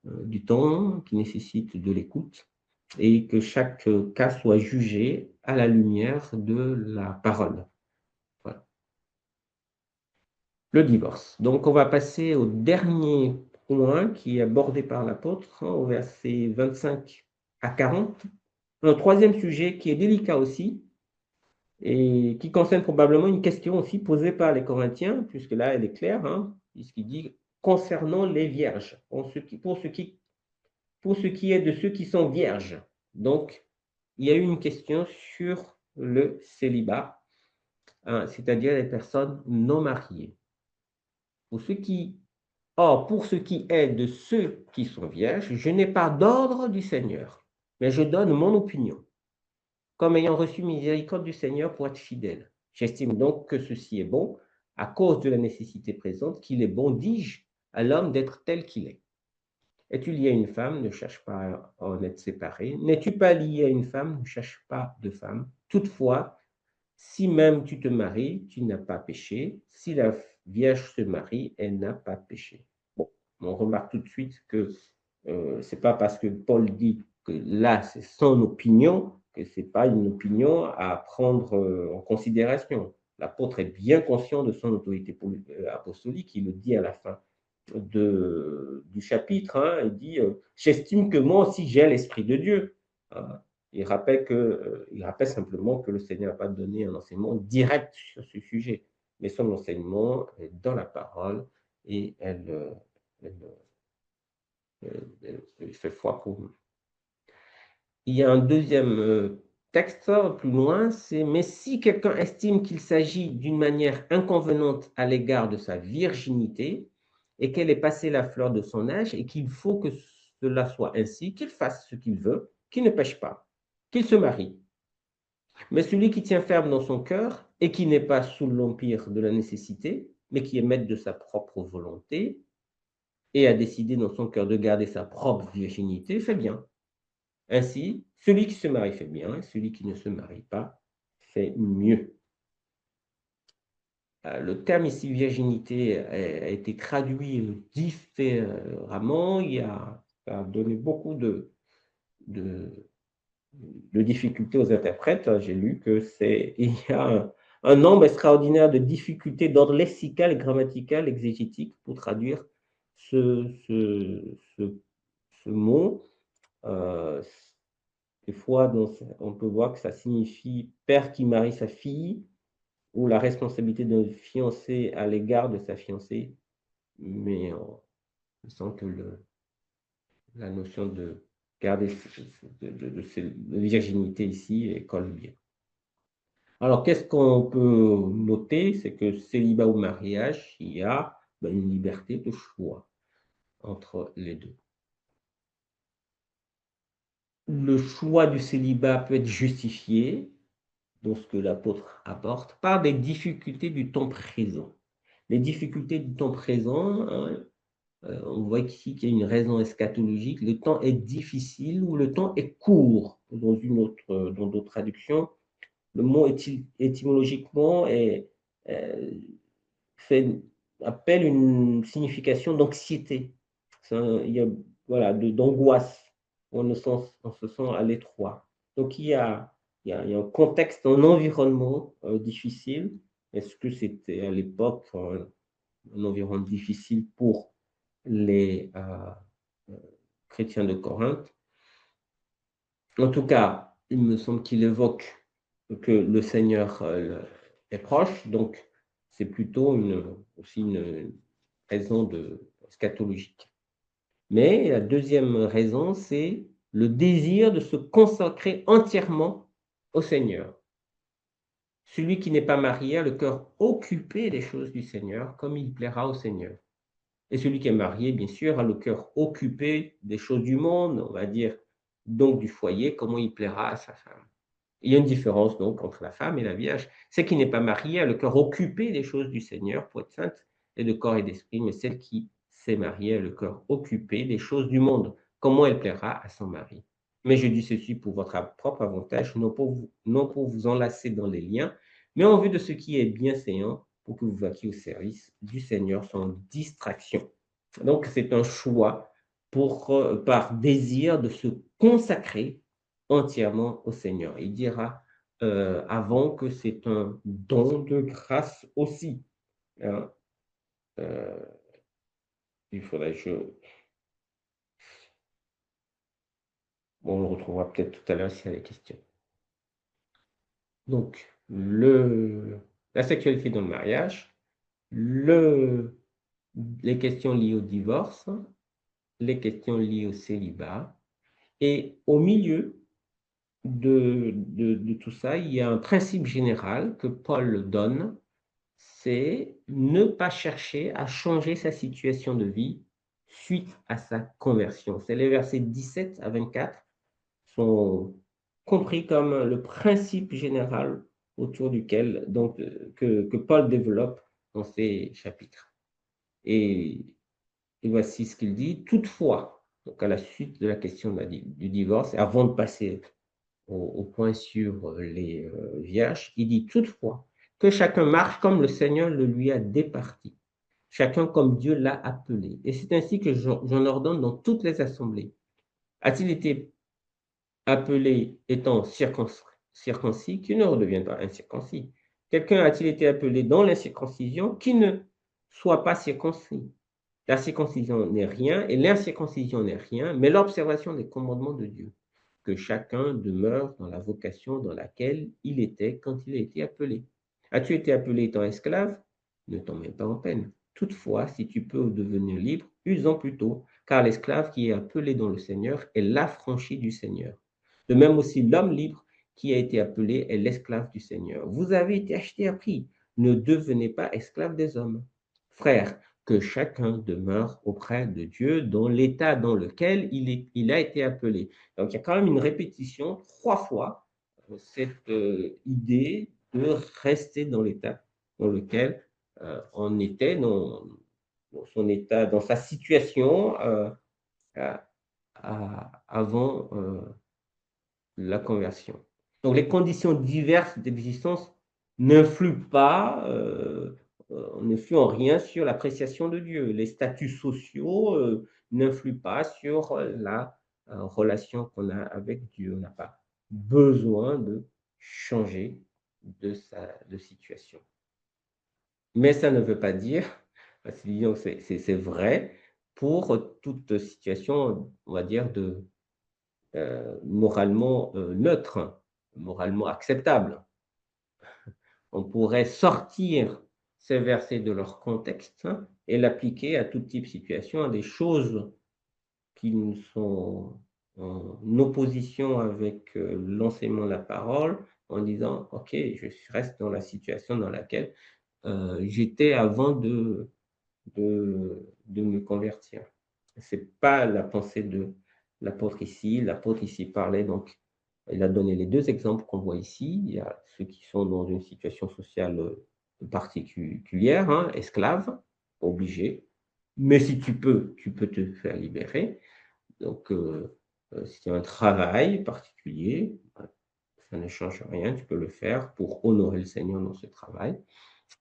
du temps, qui nécessitent de l'écoute, et que chaque cas soit jugé à la lumière de la parole. Voilà. Le divorce. Donc, on va passer au dernier point qui est abordé par l'apôtre, hein, au verset 25 à 40. Un troisième sujet qui est délicat aussi, et qui concerne probablement une question aussi posée par les Corinthiens, puisque là, elle est claire, hein, puisqu'il dit concernant les vierges, pour ce qui est de ceux qui sont vierges. Donc, il y a eu une question sur le célibat, hein, c'est-à-dire les personnes non mariées. Pour ce qui est de ceux qui sont vierges, je n'ai pas d'ordre du Seigneur, mais je donne mon opinion, comme ayant reçu miséricorde du Seigneur pour être fidèle. J'estime donc que ceci est bon, à cause de la nécessité présente, qu'il est bon, dis-je, à l'homme d'être tel qu'il est. Es-tu lié à une femme, ne cherche pas à en être séparé. N'es-tu pas lié à une femme, ne cherche pas de femme. Toutefois, si même tu te maries, tu n'as pas péché. Si la Vierge se marie, elle n'a pas péché. Bon, on remarque tout de suite que ce n'est pas parce que Paul dit que là, c'est son opinion, que ce n'est pas une opinion à prendre en considération. L'apôtre est bien conscient de son autorité apostolique, il le dit à la fin du chapitre, hein, il dit j'estime que moi aussi j'ai l'Esprit de Dieu. Il rappelle simplement que le Seigneur n'a pas donné un enseignement direct sur ce sujet, mais son enseignement est dans la parole et elle fait foi pour nous. Il y a un deuxième texte plus loin, c'est mais si quelqu'un estime qu'il s'agit d'une manière inconvenante à l'égard de sa virginité et qu'elle est passée la fleur de son âge et qu'il faut que cela soit ainsi, qu'il fasse ce qu'il veut, qu'il ne pêche pas, qu'il se marie. Mais celui qui tient ferme dans son cœur et qui n'est pas sous l'empire de la nécessité, mais qui est maître de sa propre volonté et a décidé dans son cœur de garder sa propre virginité, fait bien. Ainsi, celui qui se marie fait bien, et celui qui ne se marie pas fait mieux. Le terme ici virginité a été traduit différemment. Ça a donné beaucoup de, de difficultés aux interprètes. J'ai lu que il y a un nombre extraordinaire de difficultés d'ordre lexical, grammatical, exégétique pour traduire ce, ce, ce, ce mot. Euh, des fois, on peut voir que ça signifie père qui marie sa fille ou la responsabilité d'un fiancé à l'égard de sa fiancée, mais il semble que la notion de garder de virginité ici colle bien. Alors, qu'est-ce qu'on peut noter? C'est que célibat ou mariage, il y a une liberté de choix entre les deux. Le choix du célibat peut être justifié, dans ce que l'apôtre apporte, par des difficultés du temps présent. Les difficultés du temps présent, hein, on voit ici qu'il y a une raison eschatologique. Le temps est difficile ou le temps est court. Dans d'autres traductions, le mot étymologiquement fait, appelle une signification d'anxiété. Il y a voilà, d'angoisse. On se sent à l'étroit. Donc il y a un contexte, un environnement difficile. Est-ce que c'était à l'époque un environnement difficile pour les chrétiens de Corinthe? En tout cas, il me semble qu'il évoque que le Seigneur est proche, donc c'est plutôt aussi une raison scatologique. Mais la deuxième raison, c'est le désir de se consacrer entièrement au Seigneur. Celui qui n'est pas marié a le cœur occupé des choses du Seigneur, comme il plaira au Seigneur. Et celui qui est marié, bien sûr, a le cœur occupé des choses du monde, on va dire, donc du foyer, comment il plaira à sa femme. Il y a une différence donc entre la femme et la vierge. Celle qui n'est pas mariée a le cœur occupé des choses du Seigneur pour être sainte et de corps et d'esprit, mais celle qui s'est mariée a le cœur occupé des choses du monde, comment elle plaira à son mari. Mais je dis ceci pour votre propre avantage, non pour vous enlacer dans les liens, mais en vue de ce qui est bienséant, pour que vous vaquiez au service du Seigneur sans distraction. Donc c'est un choix par désir de se consacrer entièrement au Seigneur. Il dira avant que c'est un don de grâce aussi. Hein. Il faudrait Bon, on le retrouvera peut-être tout à l'heure s'il y a des questions. Donc, la sexualité dans le mariage, les questions liées au divorce, les questions liées au célibat, et au milieu de tout ça, il y a un principe général que Paul donne, c'est ne pas chercher à changer sa situation de vie suite à sa conversion. C'est les versets 17 à 24 sont compris comme le principe général autour duquel que Paul développe dans ces chapitres. Et voici ce qu'il dit. Toutefois, donc à la suite de la question du divorce, avant de passer au point sur les vierges, il dit toutefois que chacun marche comme le Seigneur le lui a départi, chacun comme Dieu l'a appelé. Et c'est ainsi que j'en ordonne dans toutes les assemblées. A-t-il été appelé étant circoncis, qui ne redevienne pas incirconcis? Quelqu'un a-t-il été appelé dans l'incirconcision, qui ne soit pas circoncis? La circoncision n'est rien et l'incirconcision n'est rien, mais l'observation des commandements de Dieu. Que chacun demeure dans la vocation dans laquelle il était quand il a été appelé. As-tu été appelé étant esclave? Ne t'en mets pas en peine. Toutefois, si tu peux devenir libre, use-en plutôt, car l'esclave qui est appelé dans le Seigneur est l'affranchi du Seigneur. De même aussi, l'homme libre qui a été appelé est l'esclave du Seigneur. Vous avez été achetés à prix. Ne devenez pas esclaves des hommes. Frères, que chacun demeure auprès de Dieu dans l'état dans lequel il a été appelé. Donc, il y a quand même une répétition 3 fois, cette idée de rester dans l'état dans lequel on était, dans son état, dans sa situation avant la conversion. Donc, les conditions diverses d'existence n'influent pas n'influe en rien sur l'appréciation de Dieu. Les statuts sociaux n'influent pas sur la relation qu'on a avec Dieu. On n'a pas besoin de changer de situation. Mais ça ne veut pas dire, parce que disons que c'est vrai pour toute situation, on va dire, moralement neutre, moralement acceptable. On pourrait sortir ces versets de leur contexte et l'appliquer à toute type de situation, à des choses qui nous sont en opposition avec l'enseignement de la parole, en disant: «OK, je reste dans la situation dans laquelle j'étais avant de me convertir». C'est pas la pensée de l'apôtre ici. L'apôtre ici parlait donc, il a donné les 2 exemples qu'on voit ici. Il y a ceux qui sont dans une situation sociale, particulière, hein, esclaves, obligés. Mais si tu peux te faire libérer. Donc, si tu as un travail particulier, ça ne change rien, tu peux le faire pour honorer le Seigneur dans ce travail.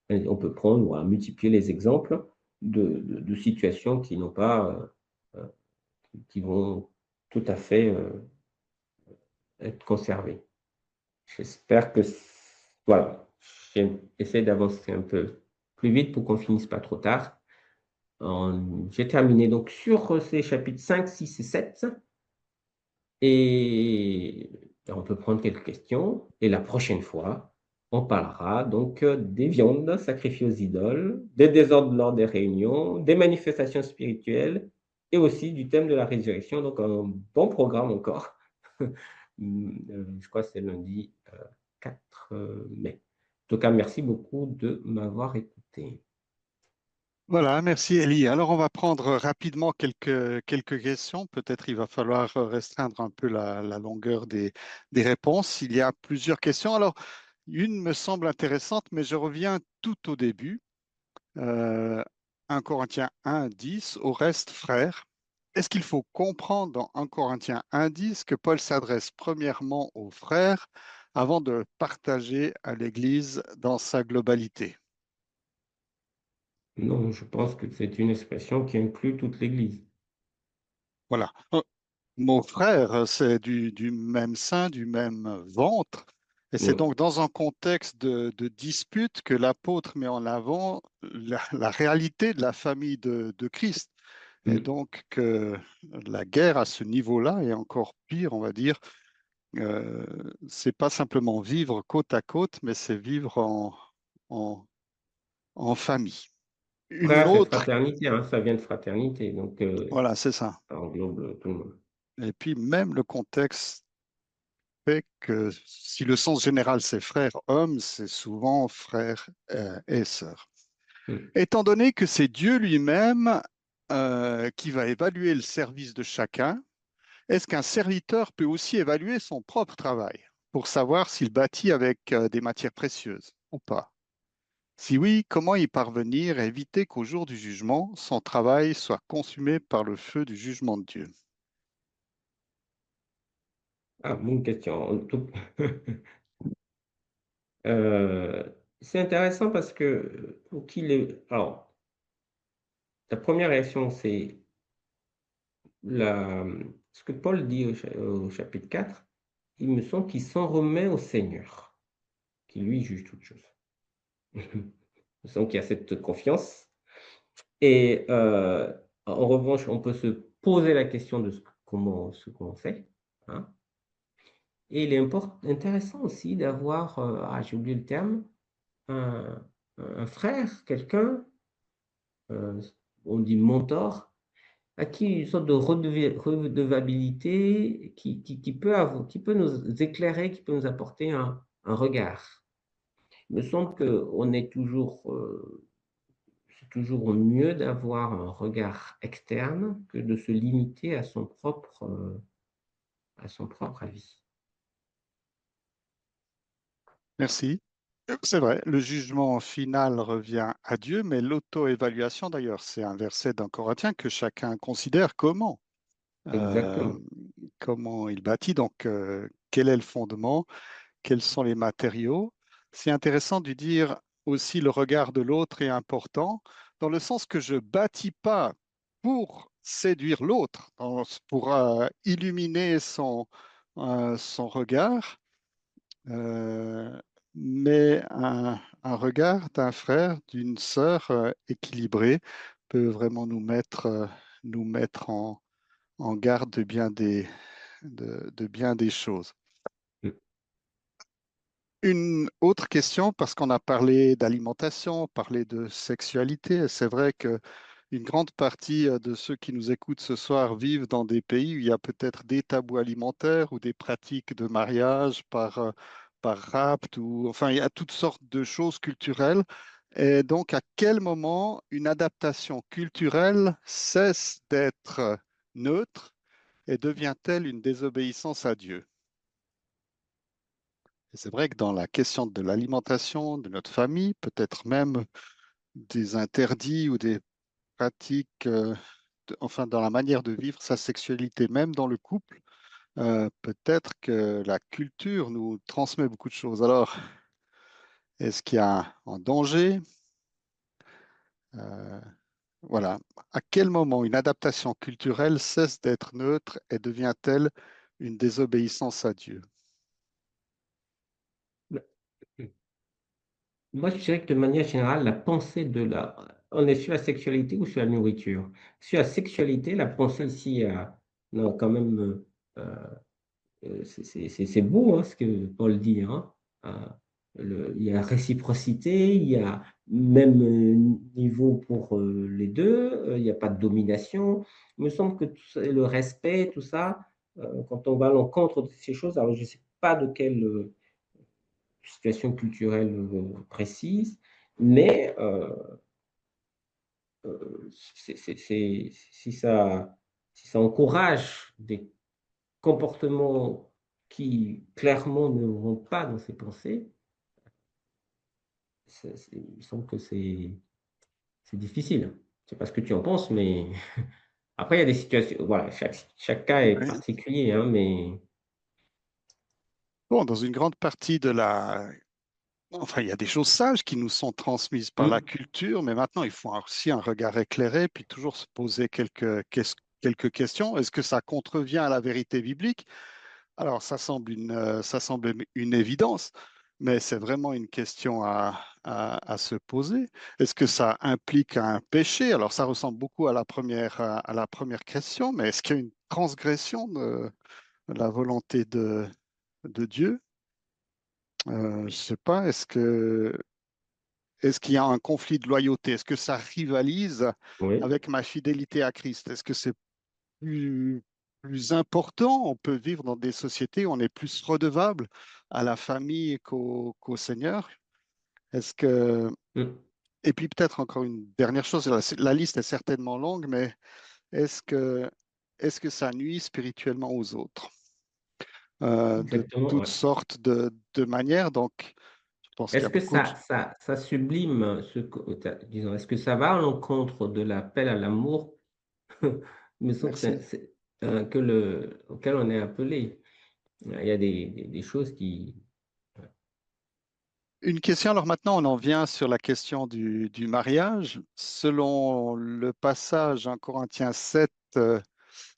Et on peut prendre ou à multiplier les exemples de situations qui n'ont pas, qui vont tout à fait, être conservées. J'espère que voilà, j'essaie d'avancer un peu plus vite pour qu'on finisse pas trop tard. J'ai terminé donc sur, ces chapitres 5, 6 et 7 et on peut prendre quelques questions et la prochaine fois, on parlera donc, des viandes sacrifiées aux idoles, des désordres lors des réunions, des manifestations spirituelles et aussi du thème de la résurrection, donc un bon programme encore. Je crois que c'est lundi, 4 mai. En tout cas, merci beaucoup de m'avoir écouté. Voilà, merci Elie. Alors, on va prendre rapidement quelques questions. Peut-être il va falloir restreindre un peu la longueur des réponses. Il y a plusieurs questions. Alors, une me semble intéressante, mais je reviens tout au début. Euh, 1 Corinthiens 1, 10, au reste, frères. Est-ce qu'il faut comprendre dans 1 Corinthiens 1, 10 que Paul s'adresse premièrement aux frères avant de partager à l'Église dans sa globalité? Non, je pense que c'est une expression qui inclut toute l'Église. Voilà. Mon frère, c'est du même sein, du même ventre. Et c'est Oui. donc dans un contexte de dispute que l'apôtre met en avant la réalité de la famille de Christ. Et Mmh. donc que la guerre à ce niveau-là est encore pire, on va dire. Euh, c'est pas simplement vivre côte à côte, mais c'est vivre en, en famille. Une Frère, c'est autre, fraternité, hein, ça vient de fraternité, donc voilà, c'est ça. ça englobe, tout le monde. Et puis même le contexte fait que si le sens général c'est frère homme, c'est souvent frère et sœur. Mmh. Étant donné que c'est Dieu lui-même qui va évaluer le service de chacun, est-ce qu'un serviteur peut aussi évaluer son propre travail pour savoir s'il bâtit avec des matières précieuses ou pas? Si oui, comment y parvenir et éviter qu'au jour du jugement, son travail soit consumé par le feu du jugement de Dieu? Ah, bonne question. C'est intéressant parce que, pour qu'il est alors, la première réaction, c'est ce que Paul dit au chapitre 4. Il me semble qu'il s'en remet au Seigneur, qui lui juge toutes choses. Il me semble qu'il y a cette confiance et en revanche, on peut se poser la question de ce qu'on fait, hein. Et il est intéressant aussi d'avoir, j'ai oublié le terme, un un frère, quelqu'un, heu, on dit mentor, à qui une sorte de redevabilité qui peut nous éclairer, qui peut nous apporter un regard. Il me semble qu'on est toujours, c'est toujours mieux d'avoir un regard externe que de se limiter à son propre avis. Merci. C'est vrai, le jugement final revient à Dieu, mais l'auto-évaluation, d'ailleurs, c'est un verset d'un Corinthien que chacun considère euh, Exactement. comment il bâtit, donc quel est le fondement, quels sont les matériaux. C'est intéressant de dire aussi le regard de l'autre est important, dans le sens que je bâtis pas pour séduire l'autre, pour illuminer son regard, euh, mais un regard d'un frère, d'une sœur équilibrée peut vraiment nous mettre en garde de bien des choses. Mm. Une autre question, parce qu'on a parlé d'alimentation, parlé de sexualité, et c'est vrai que une grande partie de ceux qui nous écoutent ce soir vivent dans des pays où il y a peut-être des tabous alimentaires ou des pratiques de mariage par rapt, ou enfin, il y a toutes sortes de choses culturelles. Et donc, à quel moment une adaptation culturelle cesse d'être neutre et devient-elle une désobéissance à Dieu? Et c'est vrai que dans la question de l'alimentation de notre famille, peut-être même des interdits ou des pratiques, enfin dans la manière de vivre sa sexualité, même dans le couple, peut-être que la culture nous transmet beaucoup de choses. Alors, est-ce qu'il y a un danger? Euh, voilà. À quel moment une adaptation culturelle cesse d'être neutre et devient-elle une désobéissance à Dieu? Moi, je dirais que de manière générale, la pensée de la... On est sur la sexualité ou sur la nourriture? Sur la sexualité, la pensée ici non, quand même, c'est beau hein, ce que Paul dit. Hein. Euh, il y a réciprocité, il y a même niveau pour les deux, il n'y a pas de domination. Il me semble que le respect, tout ça, quand on va à l'encontre de ces choses, alors je ne sais pas de quelle situation culturelle précise, mais si si ça encourage des comportements qui clairement ne vont pas dans ses pensées, il me semble que c'est difficile. Je sais pas ce que tu en penses, mais après, il y a des situations. Voilà, chaque cas est Oui. particulier, hein, mais. Bon, dans une grande partie de la... Enfin, il y a des choses sages qui nous sont transmises par la Hmm, culture, mais maintenant, il faut aussi un regard éclairé, puis toujours se poser quelques questions. Est-ce que ça contrevient à la vérité biblique? Alors, ça semble une évidence, mais c'est vraiment une question à se poser. Est-ce que ça implique un péché? Alors, ça ressemble beaucoup à la première question, mais est-ce qu'il y a une transgression de la volonté de Dieu? Je sais pas. Est-ce qu'il y a un conflit de loyauté? Est-ce que ça rivalise oui, avec ma fidélité à Christ? Est-ce que c'est plus important? On peut vivre dans des sociétés où on est plus redevable à la famille qu'au Seigneur. Est-ce que... hmm, Et puis peut-être encore une dernière chose, la liste est certainement longue, mais est-ce que, est-ce que ça nuit spirituellement aux autres? De exactement. toutes Ouais. sortes de manières. Donc, je pense qu'il y Est-ce a que beaucoup de... ça sublime disons, est-ce que ça va à l'encontre de l'appel à l'amour? Il me semble que Merci. auquel on est appelé. Il y a des choses qui. Une question, alors maintenant on en vient sur la question du mariage. Selon le passage en Corinthiens 7,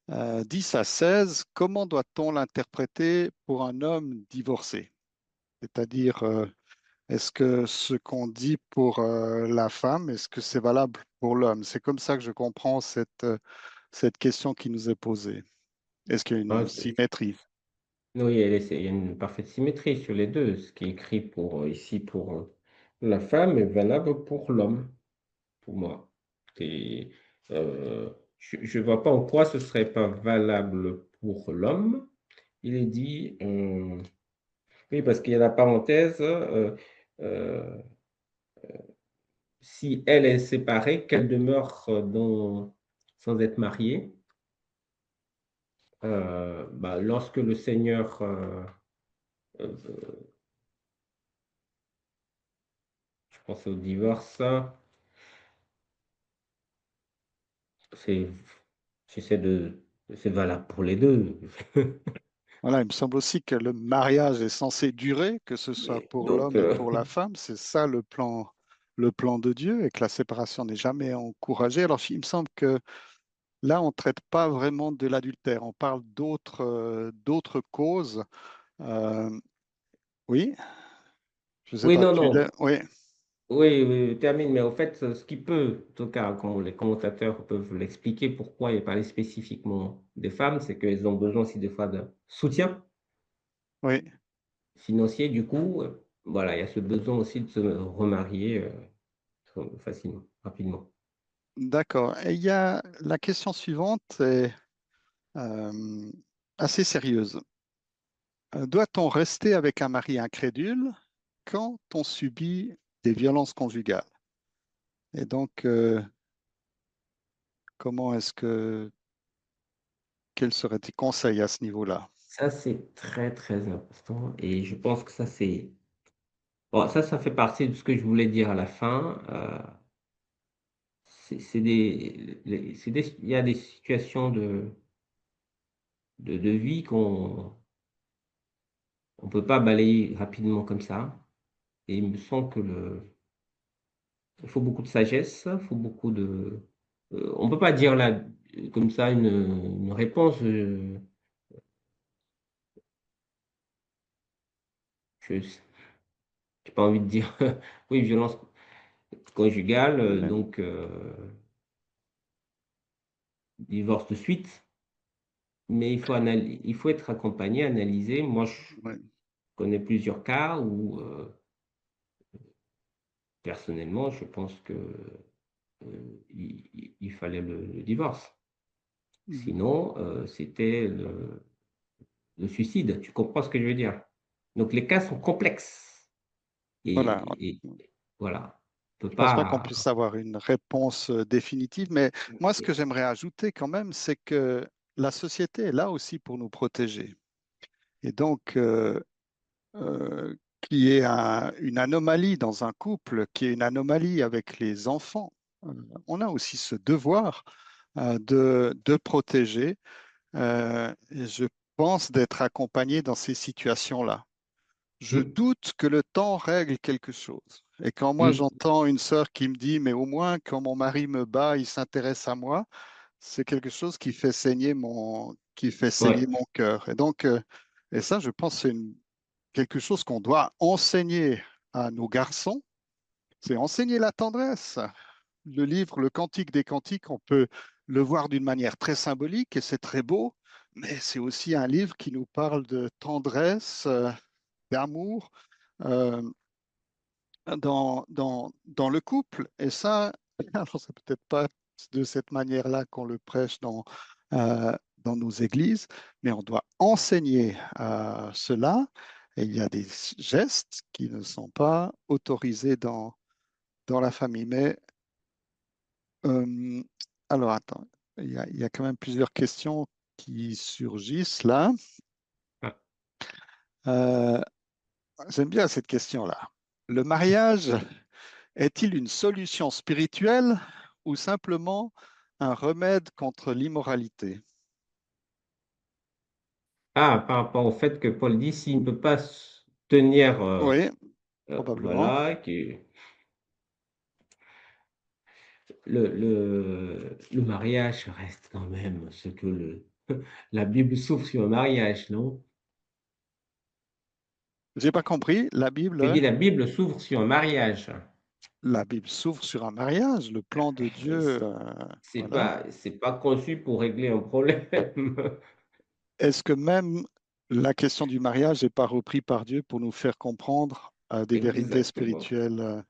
10 à 16, comment doit-on l'interpréter pour un homme divorcé? C'est-à-dire, est-ce que ce qu'on dit pour la femme, est-ce que c'est valable pour l'homme? C'est comme ça que je comprends cette question qui nous est posée. Est-ce qu'il y a Ah, une symétrie? oui, il y a une parfaite symétrie sur les deux. Ce qui est écrit ici pour la femme est valable pour l'homme, pour moi. Et, je ne vois pas en quoi ce serait pas valable pour l'homme. Il est dit, oui, parce qu'il y a la parenthèse, euh, si elle est séparée, qu'elle demeure sans être mariée. Bah, lorsque le Seigneur, euh, je pense au divorce, c'est, j'essaie de, c'est valable pour les deux. Voilà, il me semble aussi que le mariage est censé durer, que ce soit pour Donc, l'homme et pour la femme. C'est ça le plan. le plan de Dieu et que la séparation n'est jamais encouragée. Alors, il me semble que là, on ne traite pas vraiment de l'adultère, on parle d'autres causes. Euh, oui, je ne sais Oui, pas, non, non. oui, Oui, oui, termine, mais au fait, ce qui peut, en tout cas, quand les commentateurs peuvent l'expliquer, pourquoi il parlait spécifiquement des femmes, c'est qu'elles ont besoin aussi des fois de soutien oui, financier. Du coup, voilà, il y a ce besoin aussi de se remarier facilement, rapidement. d'accord. Et il y a la question suivante, est euh, assez sérieuse. Doit-on rester avec un mari incrédule quand on subit des violences conjugales? Et donc, comment est-ce que, quels seraient tes conseils à ce niveau-là? Ça, c'est très, très important. Et je pense que ça, c'est... Bon, ça fait partie de ce que je voulais dire à la fin. C'est il y a des situations de vie qu'on on peut pas balayer rapidement comme ça. Et il me semble que il faut beaucoup de sagesse, il faut beaucoup de... on peut pas dire là, comme ça, une réponse. Je n'ai pas envie de dire, oui, violence conjugale, Ouais, donc divorce de suite. Mais il faut être accompagné, analysé. Moi, je ouais. connais plusieurs cas où, personnellement, je pense que il fallait le divorce. Mhm. Sinon, c'était le suicide. Tu comprends ce que je veux dire? Donc, les cas sont complexes. Voilà. Et voilà. On peut Je ne pense pas qu'on pas. puisse avoir une réponse définitive, mais moi, ce que j'aimerais ajouter quand même, c'est que la société est là aussi pour nous protéger. Et donc, qu'il y ait une anomalie dans un couple, qu'il y ait une anomalie avec les enfants, on a aussi ce devoir de protéger. Et je pense d'être accompagné dans ces situations-là. Je Hmm, doute que le temps règle quelque chose. Et quand moi hmm, j'entends une sœur qui me dit, mais au moins quand mon mari me bat, il s'intéresse à moi, c'est quelque chose qui fait saigner ouais. mon cœur. Et donc, et ça, je pense, c'est quelque chose qu'on doit enseigner à nos garçons, c'est enseigner la tendresse. Le livre, le Cantique des Cantiques, on peut le voir d'une manière très symbolique et c'est très beau, mais c'est aussi un livre qui nous parle de tendresse, d'amour euh, dans le couple. Et ça, alors c'est peut-être pas de cette manière-là qu'on le prêche dans nos églises, mais on doit enseigner cela. Et il y a des gestes qui ne sont pas autorisés dans la famille. Mais euh, alors, attends, il y a quand même plusieurs questions qui surgissent là. Ah, Euh, J'aime bien cette question-là. Le mariage est-il une solution spirituelle ou simplement un remède contre l'immoralité? Ah, par rapport au fait que Paul dit, s'il ne peut pas se tenir, Oui, probablement. voilà, que le mariage reste quand même ce que la Bible s'ouvre sur un mariage, non? J'ai pas compris. Je dis, la Bible s'ouvre sur un mariage. La Bible s'ouvre sur un mariage, le plan de Et Dieu. Voilà. c'est pas conçu pour régler un problème. Est-ce que même la question du mariage n'est pas reprise par Dieu pour nous faire comprendre des vérités Exactement. spirituelles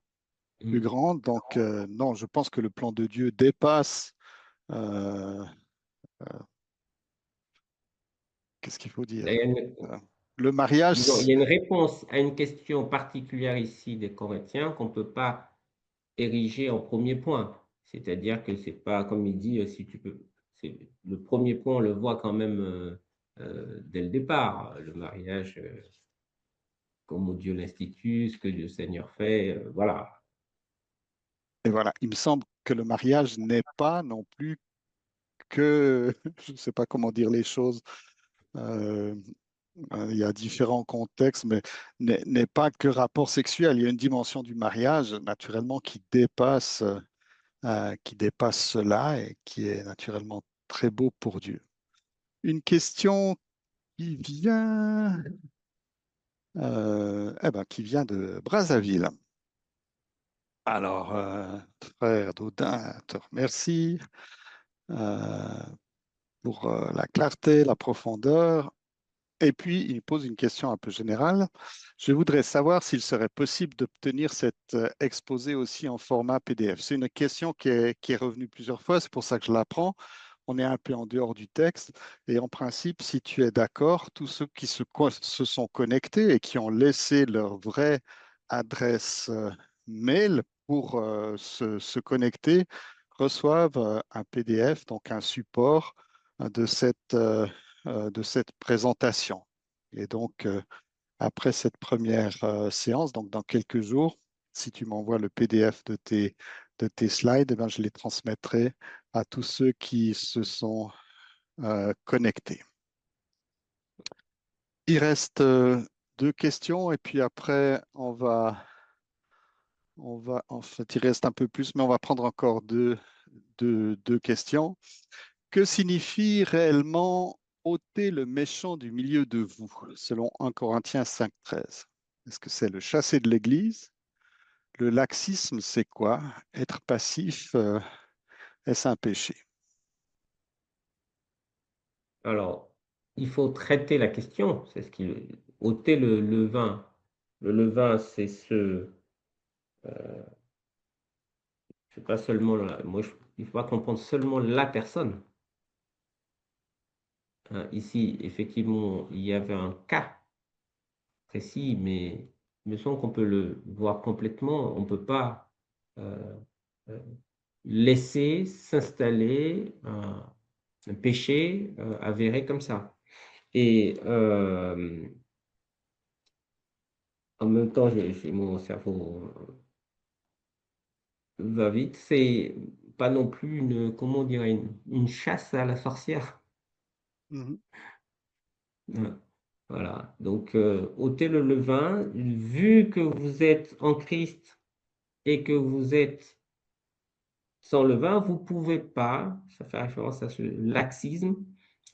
plus Mm. grandes? Donc, non, je pense que le plan de Dieu dépasse. euh, Qu'est-ce qu'il faut Il y dire? a une, Euh, le mariage, disons, il y a une réponse à une question particulière ici des Corinthiens qu'on ne peut pas ériger en premier point. C'est-à-dire que c'est pas, comme il dit, si tu peux. Le premier point, on le voit quand même dès le départ. Le mariage, comment Dieu l'institue, ce que le Seigneur fait, voilà. et voilà, il me semble que le mariage n'est pas non plus que, je ne sais pas comment dire les choses, euh, Il y a différents contextes, mais n'est pas que rapport sexuel. Il y a une dimension du mariage, naturellement, qui dépasse cela et qui est naturellement très beau pour Dieu. Une question qui vient de Brazzaville. Alors, frère Daudin, te remercie euh, pour la clarté, la profondeur. Et puis, il pose une question un peu générale. Je voudrais savoir s'il serait possible d'obtenir cet exposé aussi en format PDF. C'est une question qui est revenue plusieurs fois, c'est pour ça que je la prends. On est un peu en dehors du texte. Et en principe, si tu es d'accord, tous ceux qui se sont connectés et qui ont laissé leur vraie adresse mail pour se connecter reçoivent un PDF, donc un support de de cette présentation. Et donc, après cette première séance, donc dans quelques jours, si tu m'envoies le PDF de tes slides, eh ben, je les transmettrai à tous ceux qui se sont connectés. Il reste deux questions et puis après, en fait, il reste un peu plus, mais on va prendre encore deux questions. Que signifie réellement ôter le méchant du milieu de vous, selon 1 Corinthiens 5,13? Est-ce que c'est le chasser de l'Église? Le laxisme, c'est quoi? Être passif, est-ce un péché? Alors, il faut traiter la question, c'est ce qui ôter le levain. Le levain, c'est c'est pas seulement il faut pas comprendre seulement la personne. Hein. Ici, effectivement, il y avait un cas précis, mais il me semble qu'on peut le voir complètement. On ne peut pas euh, euh, laisser s'installer un péché avéré comme ça. Et en même temps, mon cerveau va vite. C'est pas non plus comment on dirait, une chasse à la sorcière. Mhm. Ouais. Voilà. Donc, ôtez le levain, vu que vous êtes en Christ et que vous êtes sans levain, vous pouvez pas, ça fait référence à ce laxisme,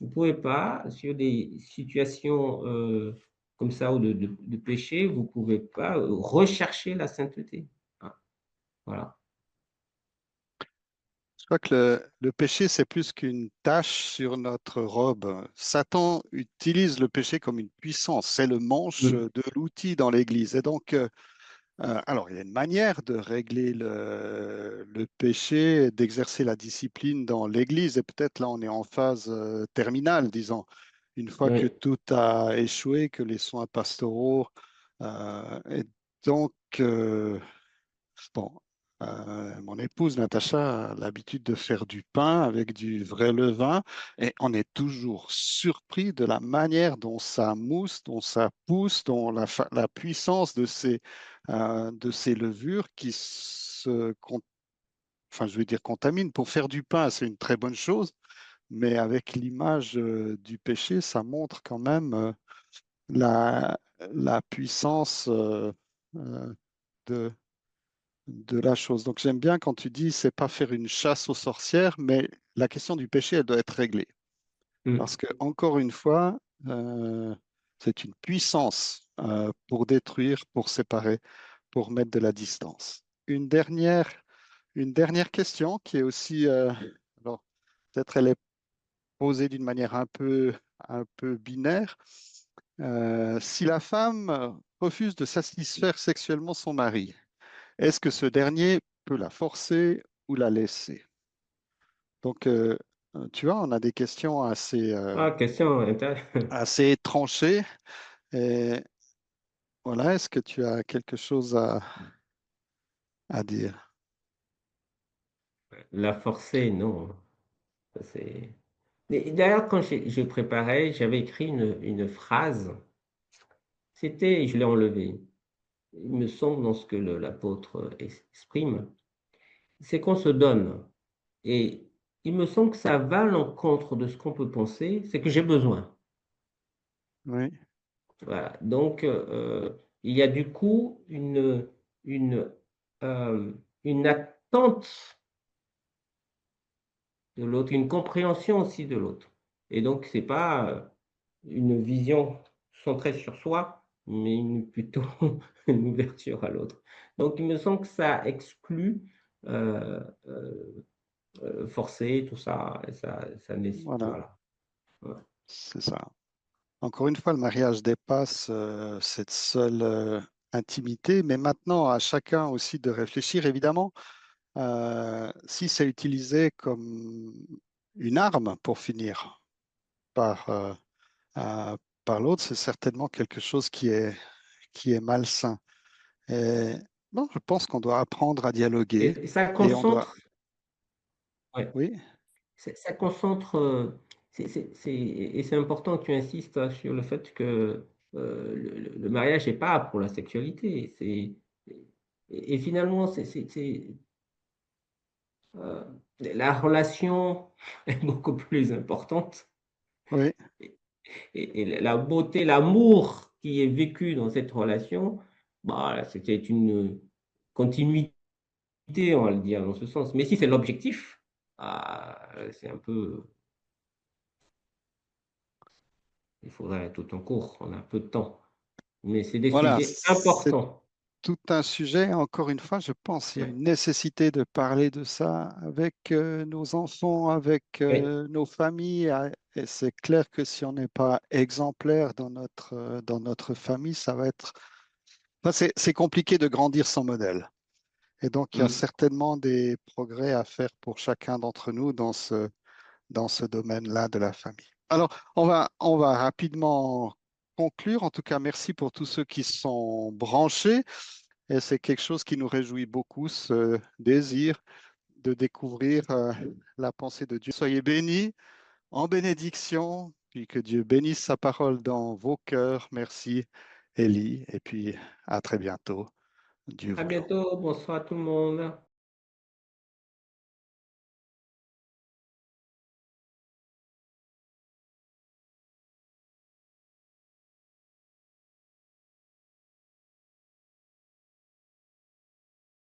vous pouvez pas, sur des situations comme ça ou de péché, vous pouvez pas rechercher la sainteté. Ah, voilà. Je crois que le péché, c'est plus qu'une tache sur notre robe. Satan utilise le péché comme une puissance. C'est le manche Mm. de l'outil dans l'Église. Et donc, alors, il y a une manière de régler le péché, d'exercer la discipline dans l'Église. Et peut-être là, on est en phase terminale, disons. Une fois que Oui. tout a échoué, que les soins pastoraux. Et donc, bon, mon épouse Natacha a l'habitude de faire du pain avec du vrai levain. Et on est toujours surpris de la manière dont ça mousse, dont ça pousse, dont la puissance de ces levures qui enfin, je veux dire, contaminent. Pour faire du pain, c'est une très bonne chose, mais avec l'image du péché, ça montre quand même la, la puissance euh, de, de la chose. Donc j'aime bien quand tu dis, c'est pas faire une chasse aux sorcières, mais la question du péché, elle doit être réglée. Mm. Parce que, encore une fois, c'est une puissance pour détruire, pour séparer, pour mettre de la distance. Une dernière question qui est aussi, alors peut-être elle est posée d'une manière un peu binaire. Si la femme refuse de satisfaire sexuellement son mari, est-ce que ce dernier peut la forcer ou la laisser? Donc, tu vois, on a des questions Ah, question intéressante. assez tranchées. Et voilà, est-ce que tu as quelque chose à dire? La forcer, non. Ça, D'ailleurs, quand je préparais, j'avais écrit une phrase. Je l'ai enlevée. Il me semble dans ce que l'apôtre exprime, c'est qu'on se donne. Et il me semble que ça va à l'encontre de ce qu'on peut penser, c'est que j'ai besoin. Oui. Voilà. Donc, il y a du coup une, une attente de l'autre, une compréhension aussi de l'autre. Et donc, c'est pas une vision centrée sur soi, mais plutôt une ouverture à l'autre. Donc, il me semble que ça exclut euh, euh, forcer tout ça, ça nécessite, Voilà, voilà. Ouais. c'est ça. Encore une fois, le mariage dépasse cette seule intimité, mais maintenant, à chacun aussi de réfléchir, évidemment, si c'est utilisé comme une arme pour finir par, euh, par l'autre, c'est certainement quelque chose qui est malsain. Et bon, je pense qu'on doit apprendre à dialoguer Et ça et on doit, concentre, ouais, oui, ça concentre, et c'est important que tu insistes hein, sur le fait que le mariage n'est pas pour la sexualité. Et finalement, euh, la relation est beaucoup plus importante. oui, Et la beauté, l'amour qui est vécu dans cette relation, bah, c'était une continuité, on va le dire dans ce sens. Mais si c'est l'objectif, ah, c'est un peu. Il faudrait tout en cours, on a peu de temps. Mais c'est des voilà, sujets c'est importants. tout un sujet. Encore une fois, je pense qu'il y a Oui, une nécessité de parler de ça avec nos enfants, avec oui, nos familles. Et c'est clair que si on n'est pas exemplaire dans notre famille, ça va être... Enfin, c'est compliqué de grandir sans modèle. Et donc, il y a mm, certainement des progrès à faire pour chacun d'entre nous dans ce domaine-là de la famille. Alors, on va rapidement conclure. En tout cas, merci pour tous ceux qui sont branchés. Et c'est quelque chose qui nous réjouit beaucoup, ce désir de découvrir la pensée de Dieu. Soyez bénis en bénédiction, puis que Dieu bénisse sa parole dans vos cœurs. Merci, Élie, et puis à très bientôt, Dieu à voulant. bientôt, bonsoir tout le monde.